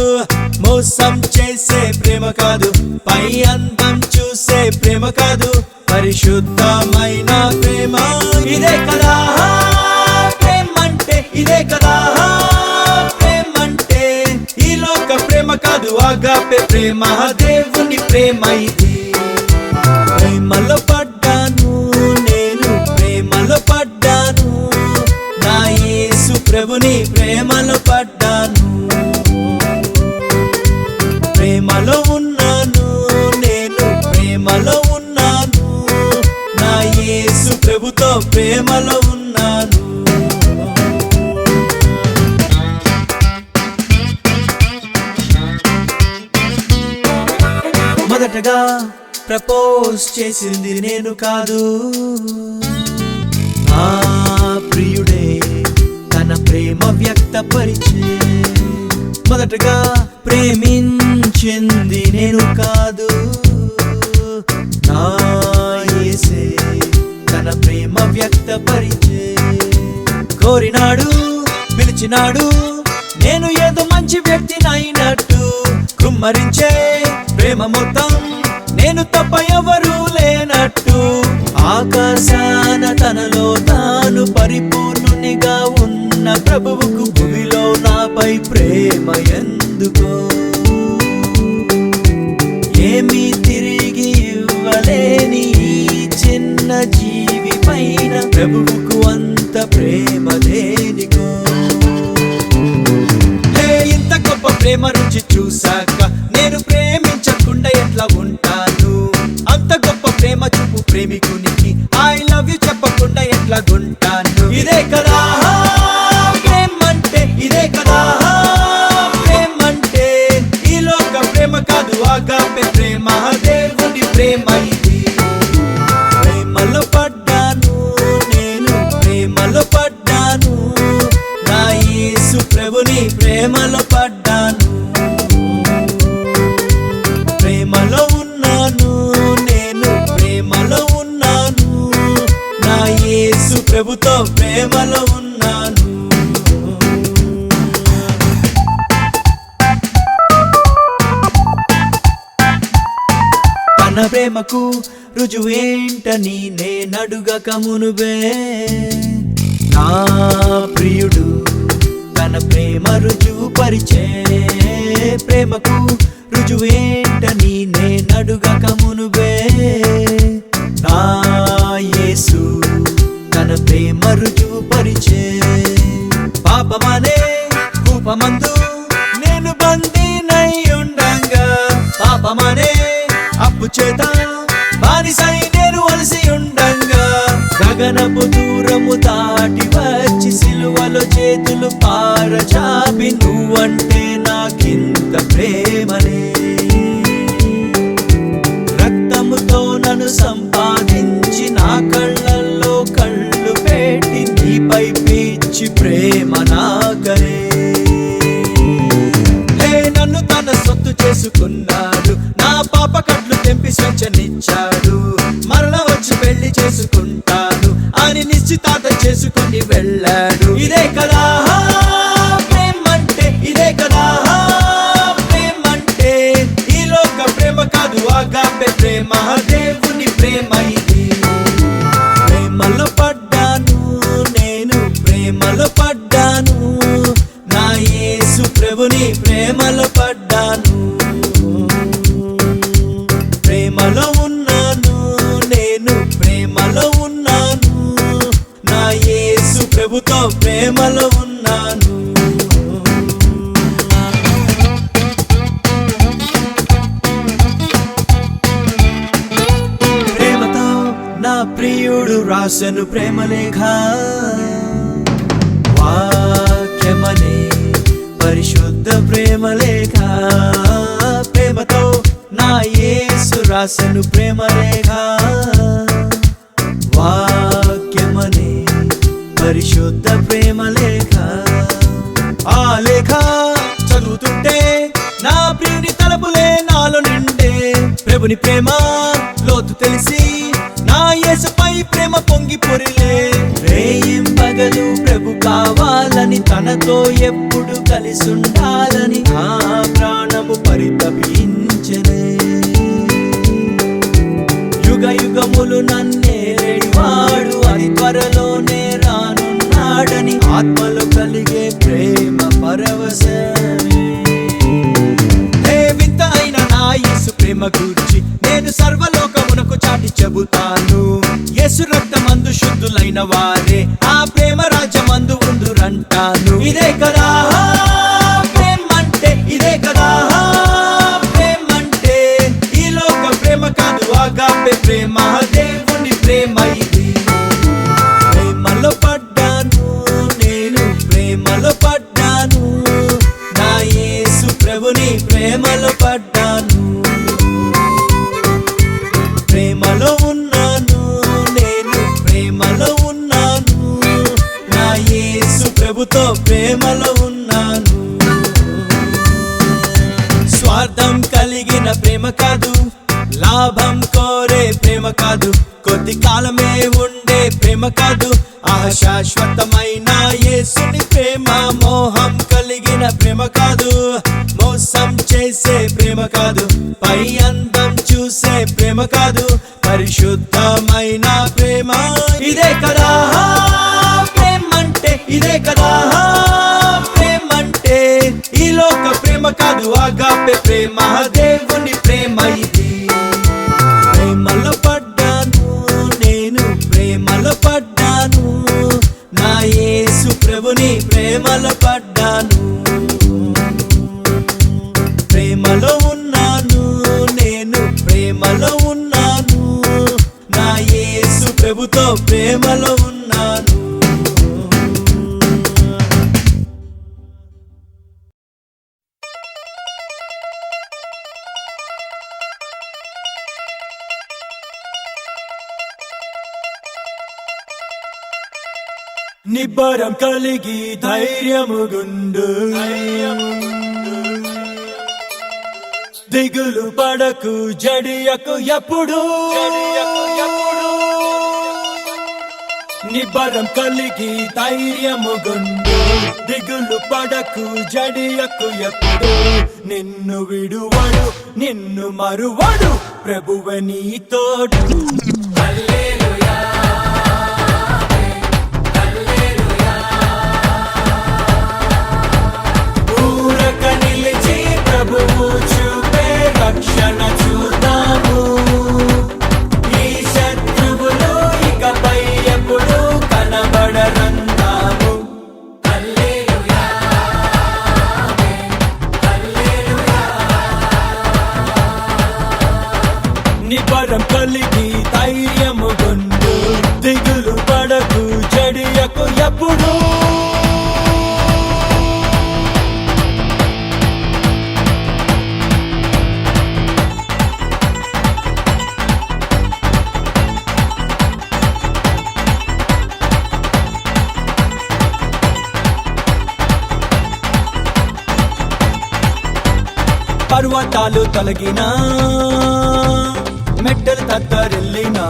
మోసం చేసే ప్రేమ కాదు, పై అందం చూసే ప్రేమ కాదు, పరిశుద్ధమైన ప్రేమ ఇదే కదా ప్రేమంటే, ఇదే కదా ప్రేమంటే, ఈ లోక ప్రేమ కాదు, ఆగాపే ప్రేమ, దేవుని ప్రేమ ఇది, ప్రేమలో పడ్డాను, ప్రభుని ప్రేమలో పడ్డాను, ప్రేమలో ఉన్నాను, నేను ప్రేమలో ఉన్నాను, నా యేసు ప్రభుతో ప్రేమలో ఉన్నాను. మొదటగా ప్రపోజ్ చేసింది నేను కాదు, ఆ ప్రియుడే తన ప్రేమ వ్యక్తపరిచే. మొదటగా ప్రేమించింది నేను కాదు, నా యేసే తన ప్రేమ వ్యక్తపరిచే. కోరినాడు, పిలిచినాడు, నేను ఏదో మంచి వ్యక్తినైనట్టు. కుమ్మరించే ప్రేమ మొత్తం నేను తప్ప ఎవరూ లేనట్టు. ఆకాశాన తనలో తాను పరిపూర్ణునిగా ఉన్న ప్రభువుకు భూమిలో నాపై ప్రేమ ఎందుకో? ఏమీ తిరిగి ఇవ్వలేని ఈ చిన్న జీవి పైన ప్రభువుకు అంత ప్రేమ దేనికో? ఇంత గొప్ప ప్రేమ రుచి చూసాక నేను ప్రేమించకుండా ఎట్లా ఉంటాను? అంత గొప్ప ప్రేమ చూపు ప్రేమికునికి ఐ లవ్ యు చెప్పకుండా ఎట్లా ఉంటాను? ఇదే కదా ప్రేమంటే, ఇదే కదా ప్రేమంటే. ఈ లోక ప్రేమ కాదు, ఆగాపే ప్రేమ, దేవుని ప్రేమ ఇది. ప్రేమలో పడ్డాను నేను, ప్రేమలో పడ్డాను, నా యేసు ప్రభుని ప్రేమలో పడ్డాను, ప్రేమలో ఉన్నాను, నేను ప్రేమలో ఉన్నాను, నా యేసు ప్రభుతో ప్రేమలో ఉన్నాను. తన ప్రేమకు రుజువేంటని నేనడుగక మునుబే, నా ప్రియుడు తన ప్రేమ రుజువు పరిచే. ప్రేమకు రుజువేంటని నేనడుగక మునుబే, నా యేసు తన ప్రేమ రుజువు పరిచే. పాపమనే కూపమందు నేను బందీనై ఉండంగా, పాపమనే అప్పు చేత బానిసై నేను అలసి ఉండంగా, గగనపు దూరము దాటి వచ్చి సిలువలో చేతులు పారచాపి నువ్వంటే నాకింత ప్రేమనే. రక్తముతో నన్ను సంపాదించి నా కళ్ళల్లో కళ్ళు పెట్టి నీపై పిచ్చి ప్రేమ నాకరే. నన్ను తన సొత్తు చేసుకున్నాడు, నా పాప కట్లు తెంపి స్వేచ్ఛనిచ్చాడు. మరణ వచ్చి పెళ్లి చేసుకుంటాను అని నిశ్చితార్థం చేసుకుని వెళ్ళాడు. ఇదే కదా ప్రేమంటే, ఇదే కదా ప్రేమంటే. ఈ లోక ప్రేమ కాదు, ఆగాపే ప్రేమ, దేవుని ప్రేమ ఇది. ప్రేమలో పడ్డాను నేను, ప్రేమలో పడ్డాను, నా యేసు ప్రభుని ప్రేమలో పడ్డాను, ప్రేమలో ఉన్నాను, నేను ప్రేమలో ఉన్నాను, నా యేసు ప్రభుతో ప్రేమలో ఉన్నాను. ప్రేమతో నా ప్రియుడు రాసెను ప్రేమలేఖ, వాక్యమనే పరిశుద్ధ ప్రేమలేఖ. ప్రేమతో నా యేసు రాసెను ప్రేమలేఖ, వాక్యమనే పరిశుద్ధ ప్రేమలేఖ. ఆ లేఖ చదువుతుంటే నా ప్రియుని తలపులే నాలో నిండే. ప్రభుని ప్రేమ లోతు తెలిసి నా యేసుపై ప్రేమ పొంగి పొరిలే. రేయింబగలు ప్రభు కావాలని, తనతో ఎప్పుడు కలిసి ఉండాలని ఆ ప్రాణము పరితపించనే. యుగ యుగములు నన్నేలేడివాడు అతి త్వరలోనే రానున్నాడని ఆత్మలో కలిగే ప్రేమ పరవశమే. వింత అయిన నా యేసు ప్రేమ గూర్చి నేను సర్వలోకమునకు చాటి చెబుతాను. యేసు రక్తమందు శుద్ధులైన వారే ఆ ప్రేమ రాజ్యమందు ఉందురంటాను. ఇదే కదా ప్రేమంటే, ఇదే కదా ప్రేమంటే. ఈ లోక ప్రేమ కాదు ఆగాపే ప్రేమ, దేవుని ప్రేమ ఇది. ప్రేమలో పడ్డాను నేను, ప్రేమలో పడ్డాను, నా యేసు ప్రభుని ప్రేమలో పడ్డాను. ప్రేమలో ఉన్నాను నేను, ప్రేమలో ఉన్నాను, నా యేసు ప్రభుతో ప్రేమలో ఉన్నాను. స్వార్థం కలిగిన ప్రేమ కాదు, లాభం కోరే ప్రేమ కాదు, కొద్ది కాలమే ఉండే ప్రేమ కాదు, శాశ్వతమైన యేసుని ప్రేమ. మోహం కలిగిన ప్రేమ కాదు, మోసం చేసే ప్రేమ కాదు, పై అందం చూసే ప్రేమ కాదు, పరిశుద్ధమైన ప్రేమ. ఇదే కదా ప్రేమంటే, ఇదే కదా ప్రేమంటే. ఈ లోక ప్రేమ కాదు ఆగాపే ప్రేమ, దేవుని ప్రేమ ఇది. ప్రేమలో పడ్డాను నేను, ప్రేమలో పడ్డాను, నా యేసు ప్రభుని ప్రేమలో పడ్డాను. ప్రేమలో ఉన్నాను నేను, ప్రేమలో ఉన్నాను, నా యేసు ప్రభుతో ప్రేమలో ఉన్నాను. నిబ్బరం కలిగి ధైర్యముగుండు, దిగులు పడకు జడియకు ఎప్పుడు. నిబ్బరం కలిగి ధైర్యముగుండు, దిగులు పడకు జడియకు ఎప్పుడు. నిన్ను విడువడు నిన్ను మరువడు, ప్రభువే నీ తోడు. ప్రభువు చూపే రక్షణ చూద్దాము, ఈ శత్రువులు ఇకపై ఎప్పుడు కనబడరందాము. నిబ్బరం కలిగి ధైర్యము గొండు, దిగులు పడకు జడియకు ఎప్పుడు. పర్వతాలు తొలగినా, మెట్టలు తత్తరిల్లినా,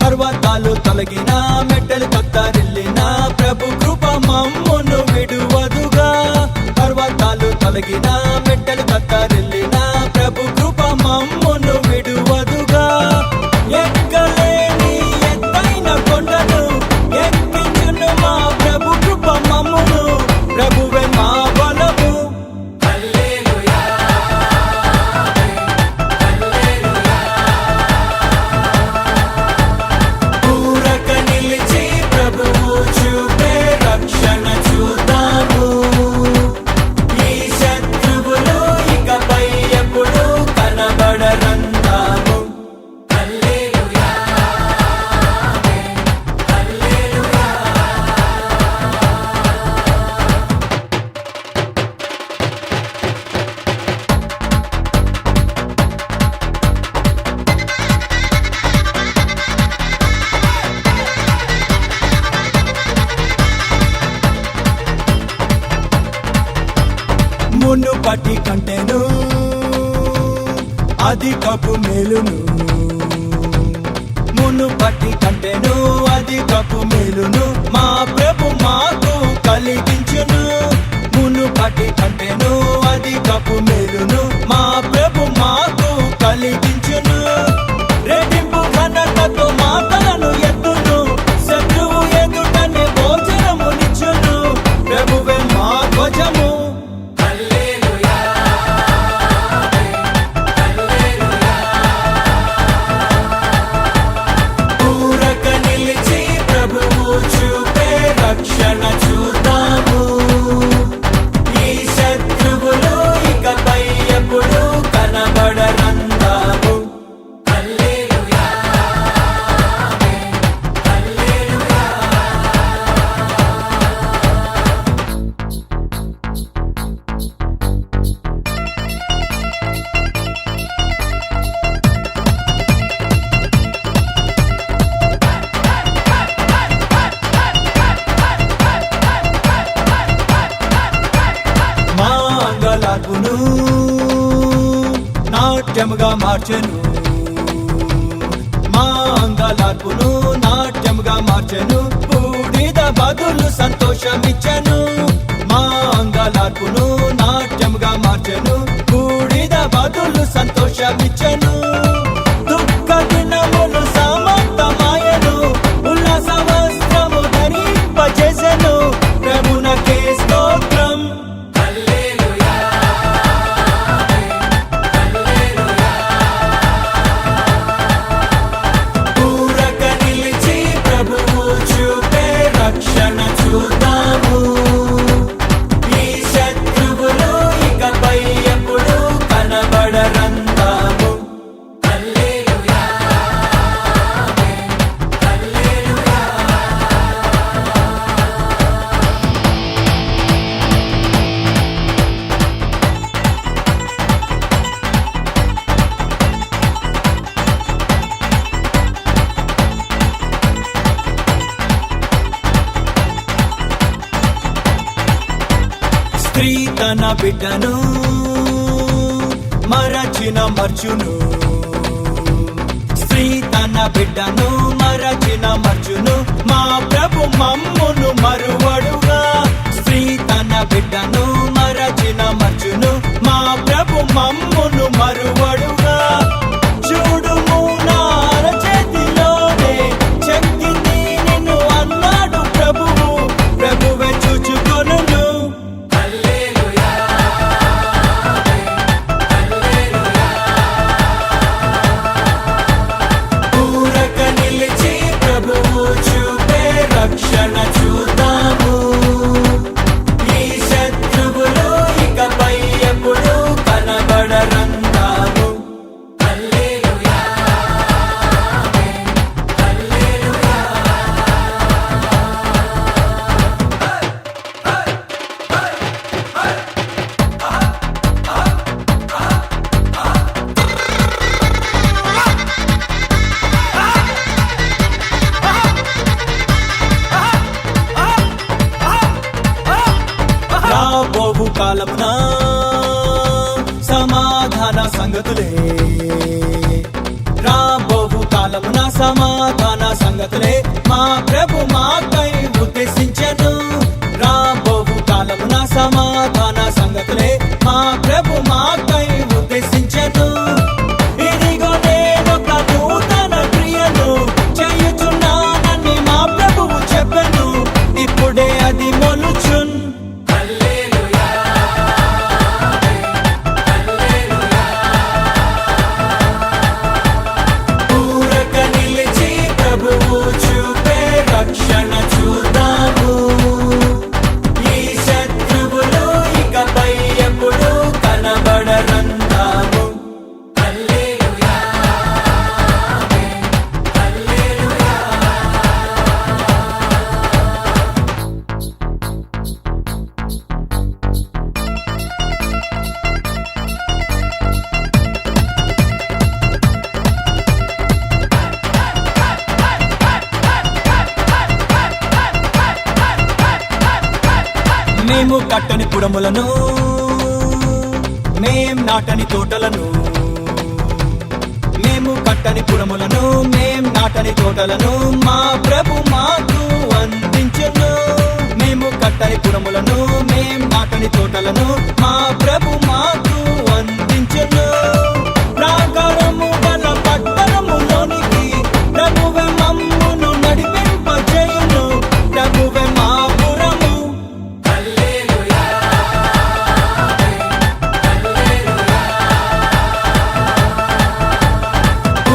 పర్వతాలు తొలగినా, మెట్టలు తత్తరిల్లినా, ప్రభు కృప మమ్మును విడువదుగా. పర్వతాలు తొలగినా, మెట్టలు తత్తరిల్లినా, ప్రభు కృప మమ్మును విడువదుగా. ఎక్కలేని ఎత్తైన కొండను ఎక్కించును మా ప్రభు కృప మమ్మును, ప్రభువే మా బలము. చూపే రక్షణ చూద్దాము, ఈ శత్రువులు ఇకపై ఎప్పుడు కనబడరందాము. మునుపటి కంటేను అధికపు మేలును, మునుపటి కంటేను అధికపు మేలును మా ప్రభు మాకు కలిగించును. మునుపటి కంటేను అధికపు మేలును మా ప్రభు మాకు కలిగించును. రెట్టింపు ఘనతతో మాటలను ఎత్తును, శత్రువు ఎదుటనే భోజనమునిచ్చును, ప్రభువే మా ధ్వజము. నాట్యముగా మార్చెను, మా అంగలార్పును నాట్యముగా మార్చెను, బూడిద బదులు సంతోషమిచ్చెను. మా అంగలార్పును నాట్యముగా మార్చెను, బూడిద బదులు సంతోషమిచ్చెను. దుఃఖ దినములు సమాప్తమాయెను, ఉల్లాస వస్త్రము ధరింపజేసెను. ప్రభునకే స్తోత్రం. ఊరక నిలిచి ప్రభువు చూపే రక్షణ చూద్దాము. ఈ శత్రువులు ఇకపై ఎప్పుడు కనబడరందాము. స్త్రీ తన బిడ్డను మరచిన మర్చును, స్త్రీ తన బిడ్డను మరచిన మర్చును, మా ప్రభు మమ్మును మరువడుగా. స్త్రీ తన బిడ్డను మరచిన మర్చును, మా ప్రభు మమ్మును మరువడుగా. చూడుము నా అరచేతిలోనే చెక్కింది నిన్ను అన్నాడు ప్రభువు, ప్రభువే చూచుకొనును. ఊరక నిలిచి ప్రభువు చూపే రక్షణ చూద్దాము. ఈ శత్రువులు ఇకపై ఎప్పుడు కనబడరందాము. రాబోవు కాలమున సమాధాన సంగతులే, రాబోవు కాలమున సమాధాన సంగతులే మా ప్రభు మాకై ఉద్దేశించెను. రాబోవు కాలమున సమాధాన సంగతులే మా ప్రభు మాకై ఉద్దేశించెను. ఇదిగో నేనొక నూతన క్రియను చేయుచున్నానని మా ప్రభువు చెప్పెను, ఇప్పుడే అది మొలుచున్. ఊరక నిలిచి ప్రభువు చూపే రక్షణ చూద్దాము. ఈ శత్రువులు ఇకపై ఎప్పుడు కనబడరందాము. మేము కట్టని పురములను, మేం నాటని తోటలను, మేము కట్టని పురములను, మేం నాటని తోటలను మా ప్రభు మాకు అందించెను. మేము కట్టని పురములను, మేం నాటని తోటలను మా ప్రభు మాకు అందించెను. ప్రాకారము గల పట్టణములోనికి ప్రభువే మమ్మును నడిపింపజేయును, ప్రభువే మా పురము.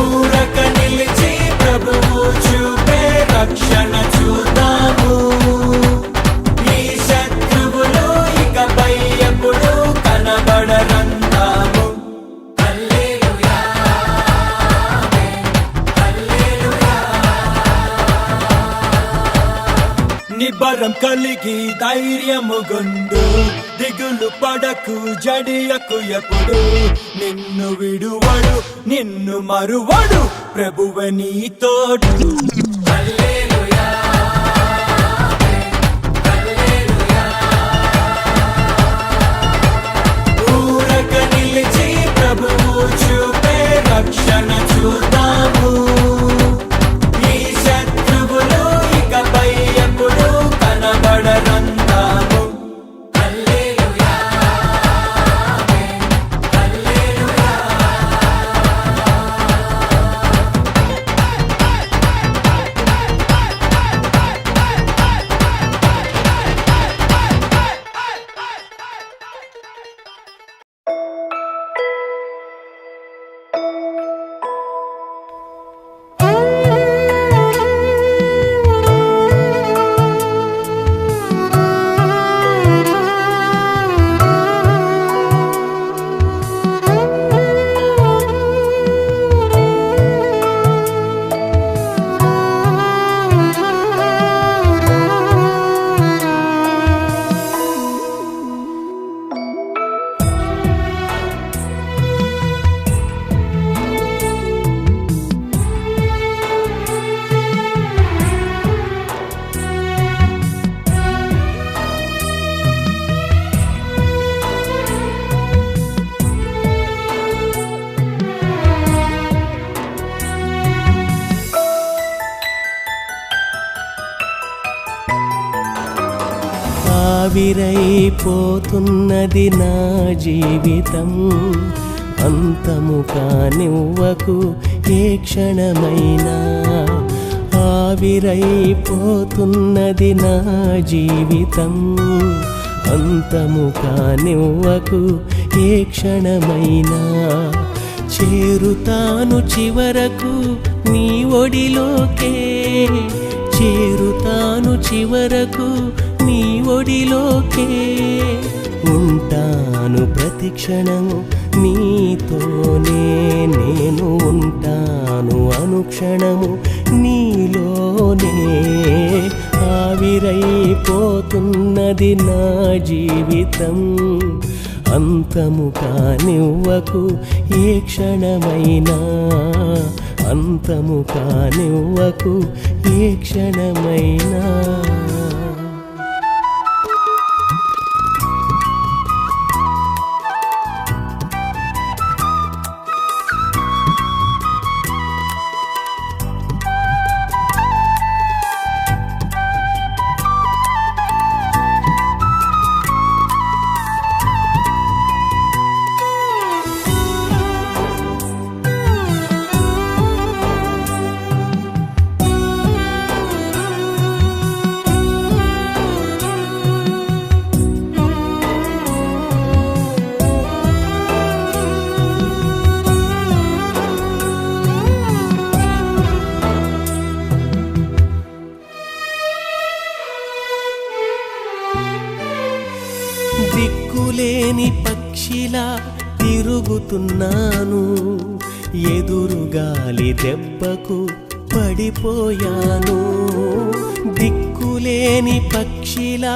ఊరక నిలిచి ప్రభువు చూపే రక్షణ చూద్దాము. ఈ శత్రువులు ఇకపై ఎప్పుడు కనబడరందాము. నిబ్బరం కలిగి ధైర్యము గుండు, దిగులు పడకు జడియకు ఎప్పుడు. నిన్ను విడువడు నిన్ను మరువడు, ప్రభువే నీ తోడు. ఊరక నిలిచి ప్రభువు చూపే ఆవిరైపోతున్నది నా జీవితం, అంతము కానివ్వకు ఏ క్షణమైనా. ఆవిరైపోతున్నది నా జీవితం, అంతము కానివ్వకు ఏ క్షణమైనా. చేరుతాను చివరకు నీ ఒడిలోకే, చేరుతాను చివరకు నీ ఒడిలోకే. ఉంటాను ప్రతి క్షణము నీతోనే, నేను ఉంటాను అనుక్షణము నీలోనే. ఆవిరైపోతున్నది నా జీవితం, అంతము కానివ్వకు ఏ క్షణమైనా. అంతము కానివ్వకు ఏ క్షణమైనా. దిక్కులేని పక్షిలా తిరుగుతున్నాను, ఎదురుగాలి దెబ్బకు పడిపోయాను. దిక్కులేని పక్షిలా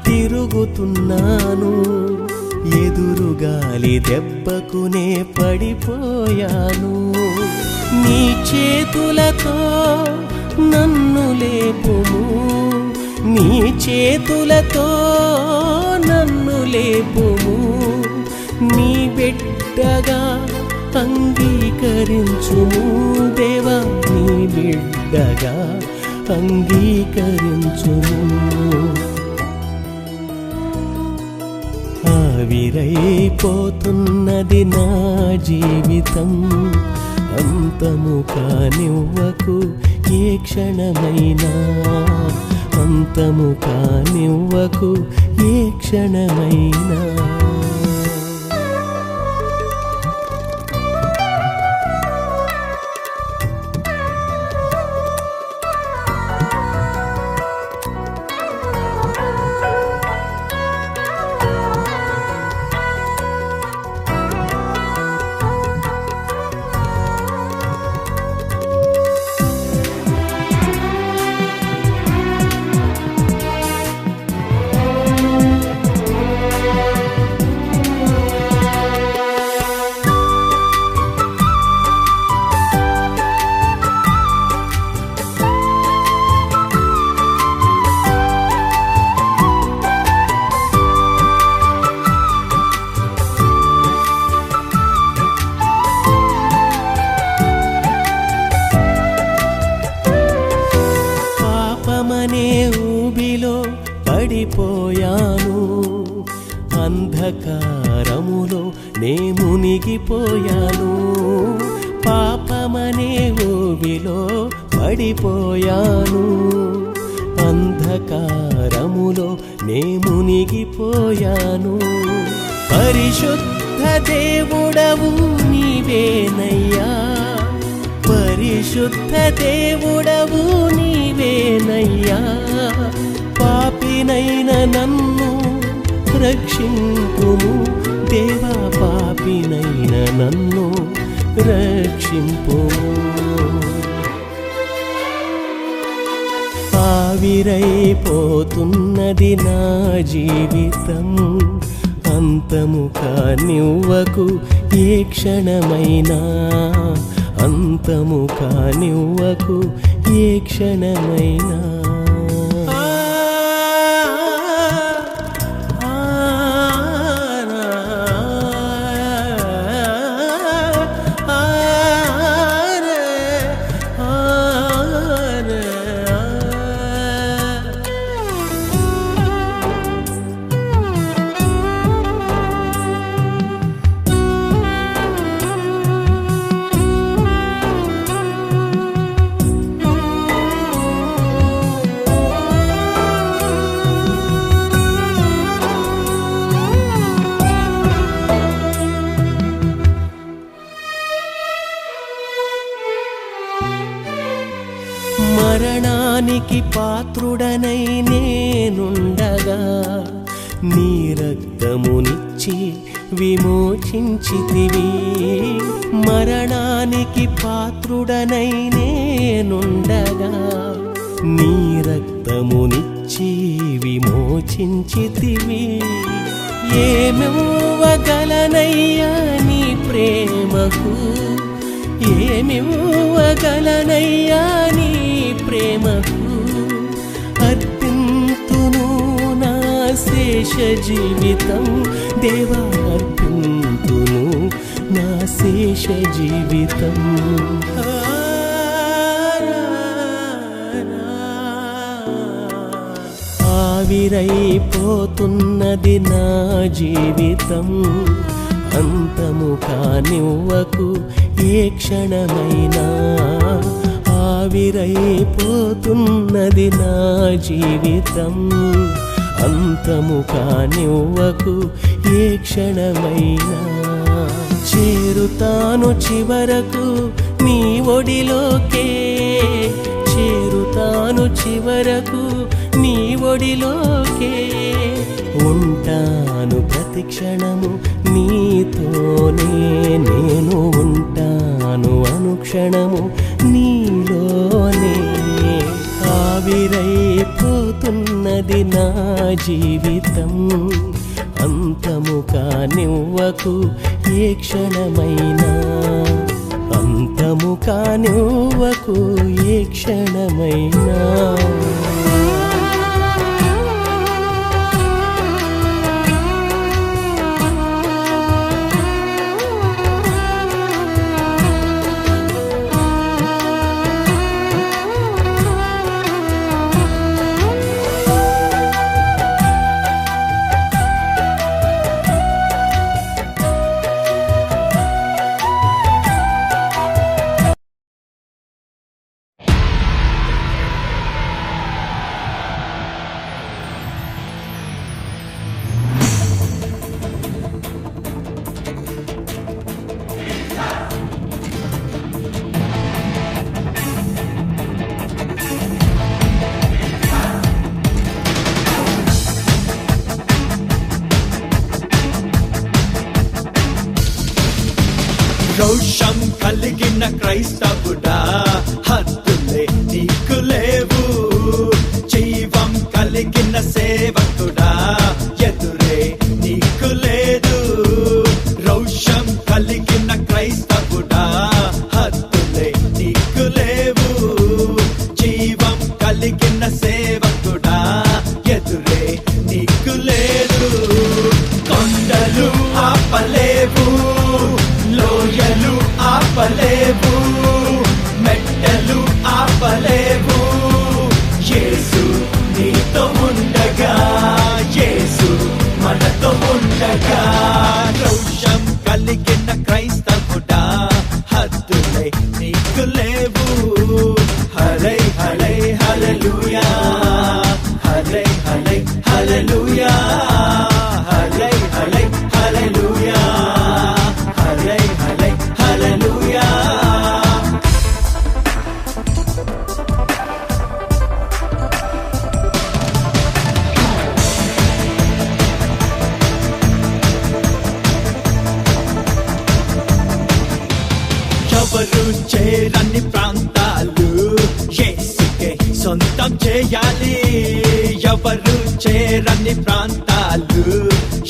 తిరుగుతున్నాను, ఎదురుగాలి దెబ్బకునే పడిపోయాను. నీ చేతులతో నన్ను లేపుము, నీ చేతులతో నన్ను లేపుము. నీ బిడ్డగా అంగీకరించుము దేవా, నీ బిడ్డగా అంగీకరించుము. ఆవిరైపోతున్నది నా జీవితం, అంతము కానివ్వకు ఏ క్షణమైనా. అంతము కానివ్వకు ఏ క్షణమైనా. పాపమనే ఊబిలో పడిపోయాను, అంధకారములో నే మునిగిపోయాను. పాపమనే ఊబిలో పడిపోయాను, అంధకారములో నే మునిగిపోయాను. పరిశుద్ధ దేవుడవు నీవేనయ్యా, పరిశుద్ధ దేవుడవు నీవేనయ్యా. పాపినైన నన్ను రక్షింపుము దేవా, పాపినైన నన్ను రక్షింపుము. ఆవిరైపోతున్నది నా జీవితం, అంతము కానివ్వకు ఏ క్షణమైనా. అంతము కానివ్వకు ఏ క్షణమైనా. మరణానికి పాత్రుడనై నేనుండగా నీ రక్తమునిచ్చి విమోచించితివి. మరణానికి పాత్రుడనై నేనుండగా నీ రక్తమునిచ్చి విమోచించితివి. ఏమివ్వగలనయ్యా నీ ప్రేమకు, ఏమివ్వగలనయ్యా నీ ప్రేమకు. అర్పింతును నా శేష జీవితం దేవా, అర్పింతును నా శేష జీవితం. ఆవిరైపోతున్నది నా జీవితం, అంతము కానివ్వకు ఏ క్షణమైనా. ఆవిరైపోతున్నది నా జీవితం, అంతము కానివ్వకు ఏ క్షణమైనా. చేరుతాను చివరకు నీ ఒడిలోకే, చేరుతాను చివరకు నీ ఒడిలోకే. ఉంటాను ప్రతి క్షణము నీతోనే, నేను ఉంటాను అనుక్షణము నీలోనే. ఆవిరైపోతున్నది నా జీవితం, అంతము కానివ్వకు ఏ క్షణమైనా. అంతము కానివ్వకు ఏ క్షణమైనా. రోషం కలిగిన క్రైస్తవుడా, హద్దులే నీకు లేవు. జీవం కలిగిన సేవకుడా, ఎదురే నీకు లేదు. రోషం కలిగిన క్రైస్తవుడా, హద్దులే నీకు లేవు. జీవం కలిగిన సేవకుడా, ఎదురే నీకు లేదు. కొండలు ఆపలేవు, లోయలు ఆపలేవు, మెట్టలు ఆపలేవు. యేసు నీతో ఉండగా, యేసు మనతో ఉండగా. రోషం కలిగిన క్రైస్తవుడా, హద్దులే నీకు లేవు. హల్లే హల్లే హల్లెలూయా, హల్లే హల్లే హల్లెలూయా, హల్లే హల్లే హల్లెలూయా, హల్లే హల్లే హల్లెలూయా. ఎవరు చేరని ప్రాంతాలు యేసుకే సొంతం చేయాలి. ఎవరు చేరని ప్రాంతాలు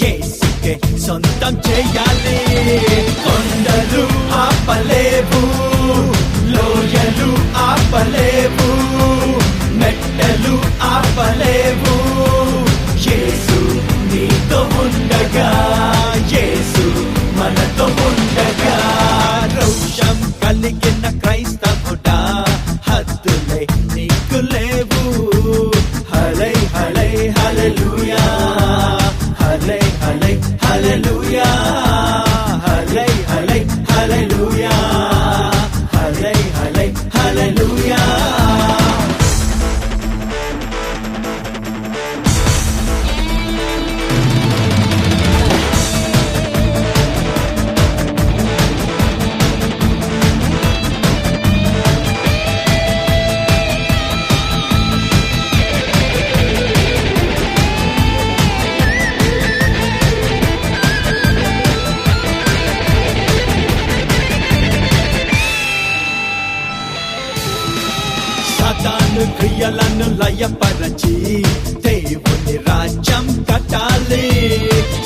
యేసుకే సొంతం చేయాలి. కొండలు ఆపలేవు, లోయలు ఆపలేవు, మెట్టలు ఆపలేవు. యేసు నీతో ఉండగా, యేసు మనతో ఉండగా. రోషం కలిగిన క్రైస్తవుడా, హద్దులే నీకు లేవు. హల్లే హల్లే హల్లెలూయా, హల్లే హల్లే హల్లెలూయా, హల్లే హల్లే హల్లెలూయా, హల్లే హల్లే హల్లెలూయా. సాతాను క్రియలను లయపరచి దేవుని రాజ్యం కట్టాలి.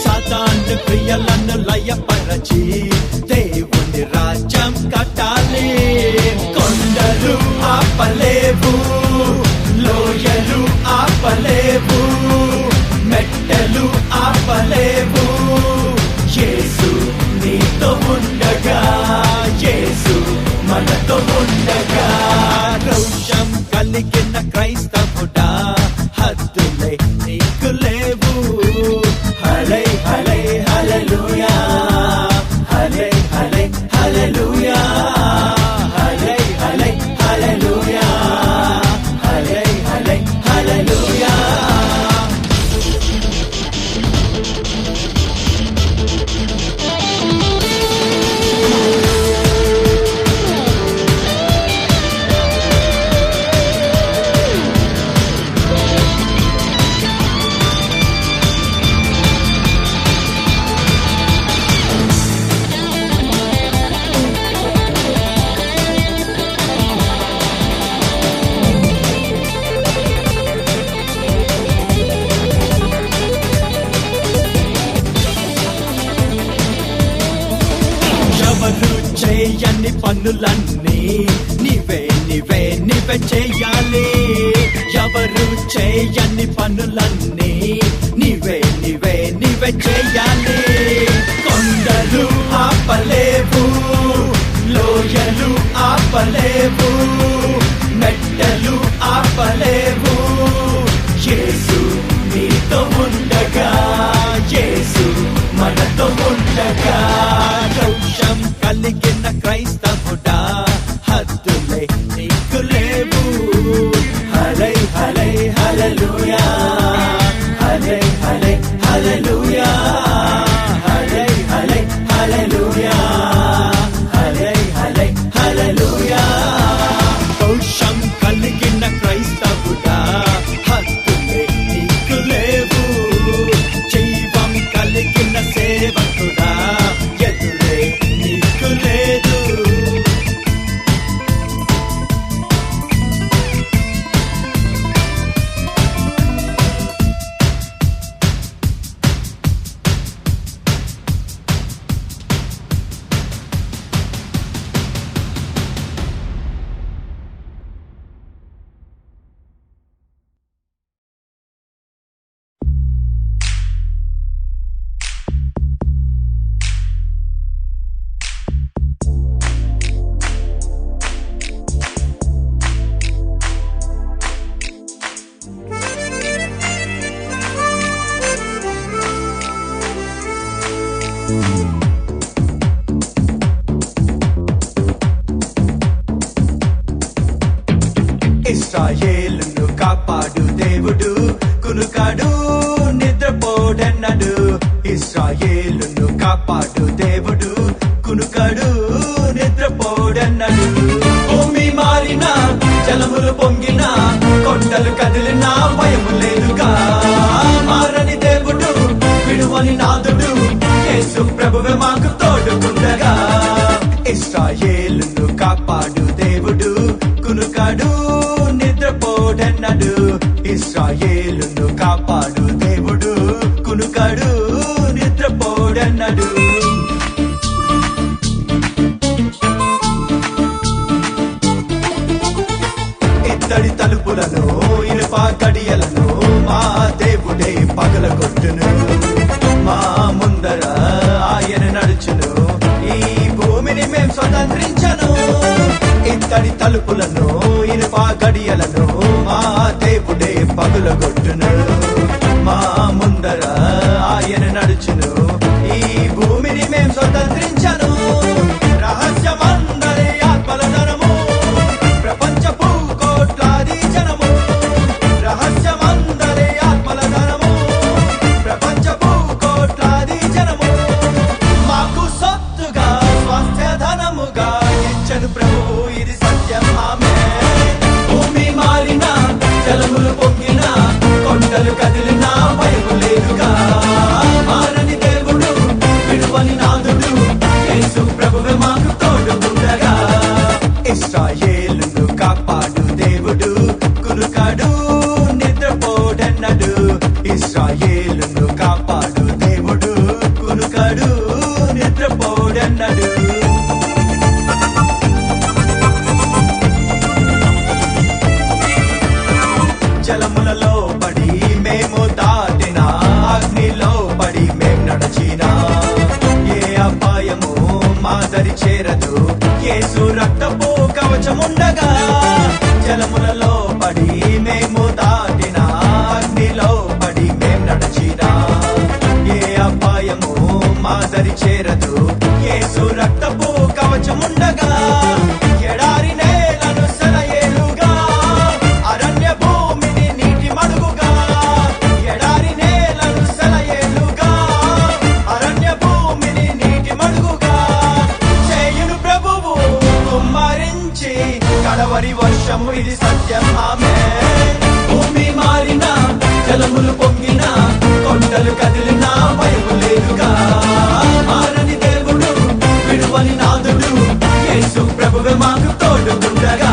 సాతాను క్రియలను లయపరచి దేవుని రాజ్యం కట్టాలి. కొండలు ఆపలేవు, లోయలు ఆపలేవు, మెట్టలు ఆపలేవు. యేసు నీతో ఉండగా, యేసు మనతో ఉండగా. రోషం కలిగిన క్రైస్తవుడా, హద్దులే నీకు లేవు. హలే హలే హల్లెలూయా, హలే హలే హల్లెలూయా, హలే హలే హల్లెలూయా, హలే హలే హల్లెలూయా. ఎవరు చేయని పనులన్నీ నీవే నీవే నీవే చేయాలి. ఎవరు చేయని పనులన్నీ నీవే నీవే నీవే చేయాలి. కొండలు ఆపలేవు, లోయలు ఆపలేవు, మెట్టలు ఆపలేవు. యేసు నీతో ఉండగా, యేసు మనతో ఉండగా. రోషం కలిగిన క్రైస్తవుడా, హద్దులే నీకు లేవు. హలే హలే హల్లెలూయా, హలే హలే హల్లెలూయా, హలే హలే హల్లెలూయా, హలే హలే హల్లెలూయా. రోషం కలిగిన క్రైస్తవుడా, హద్దులే నీకు లేవు. జీవం కలిగిన సేవకుడా, ఎదురే నీకు లేదు. ఇశ్రాయేలును కాపాడు దేవుడు, కునుకాడు నిద్రపోడన్నడు. ఇశ్రాయేలును కాపాడు దేవుడు, కునుకాడు నిద్రపోడన్నడు. భూమి మారిన, జలములు పొంగిన, కొండలు కదిలిన భయము లేదుగా. మారని దేవుడు, విడువని నాదుడు, యేసు ప్రభువే మాకు తోడుకుండగా. ఇశ్రాయేలును కాపాడు దేవుడు, కునుకాడు నిద్రపోడన్నడు. ఇశ్రాయేలును కాపాడు దేవుడు, కునుకాడు నిద్రపోడన్నడు. ఇత్తడి తలుపులను, ఇనుప గడియలను మా దేవుడే పగలగొట్టును. మా ముందర ఆయన నడుచును, ఈ భూమిని మేం స్వతంత్రించను. ఇత్తడి తలుపులను, ఇనుప గడియలను మా దేవుడే పగులగొట్టును. మా ముందర ఆయన నడుచును, ఈ భూమిని మేం స్వతంత్రించను. రహస్యమందరి ఆత్మల ధనము, ప్రపంచపు కోట్లాది జనము. రహస్యమందరి ఆత్మల ధనము, ప్రపంచపు కోట్లాది జనము. మాకు సొత్తుగా స్వాస్థ్య ధనముగా ఇచ్చను ప్రభువు, ఇది సత్యం ఆమేన్. భూమి మారి దరి చేరదు. యేసు రక్తపు కవచముండగా జలములలో పడి మేము దాటిన, అగ్నిలో పడి మేం నడచినా ఏ అపాయము మా దరి చేరదు. యేసు రక్తపు కవచముండగా ఎడారి నేలను సెలయేలుగా, అరణ్య భూమిని నీటి మడుగుగా, ఎడారి నేలను సెలయేలుగా, అరణ్య భూమిని నీటి మడుగుగా చేయును ప్రభువు కుమ్మరించి కడవరి వర్షము ఇది సత్యం. ఆమేన్. భూమి మారిన, జలములు పొంగిన, కొండలు కదిలిన భయము లేదుగా. మారని దేవుడు, విడువని నాదుడు, యేసు ప్రభువే మాకు తోడుగుండగా.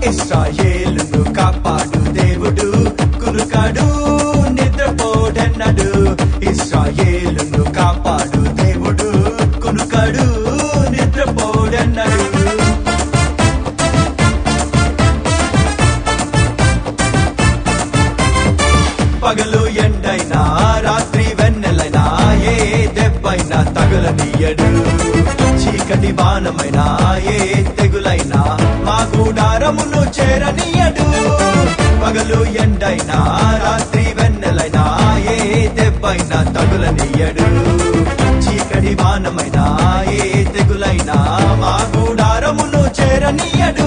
ఇశ్రాయేలును కాపాడు దేవుడు, కునుకాడు నిద్రపోడెన్నడు. ఇశ్రాయేలును కాపాడు దేవుడు, కునుకాడు నిద్రపోడెన్నడు. పగలు ఎండైనా రాత్రి వెన్నెలైనా ఏ దెబ్బైనా తగులనీయడు. చీకటి బాణమైనా ఏ తెగులైనా మా గుడారమును చేరనీయడు. పగలు ఎండైనా రాత్రి వెన్నెలైనా ఏ దెబ్బైనా తగులనీయడు. చీకటి బాణమైనా ఏ తెగులైనా మా గుడారమును చేరనీయడు.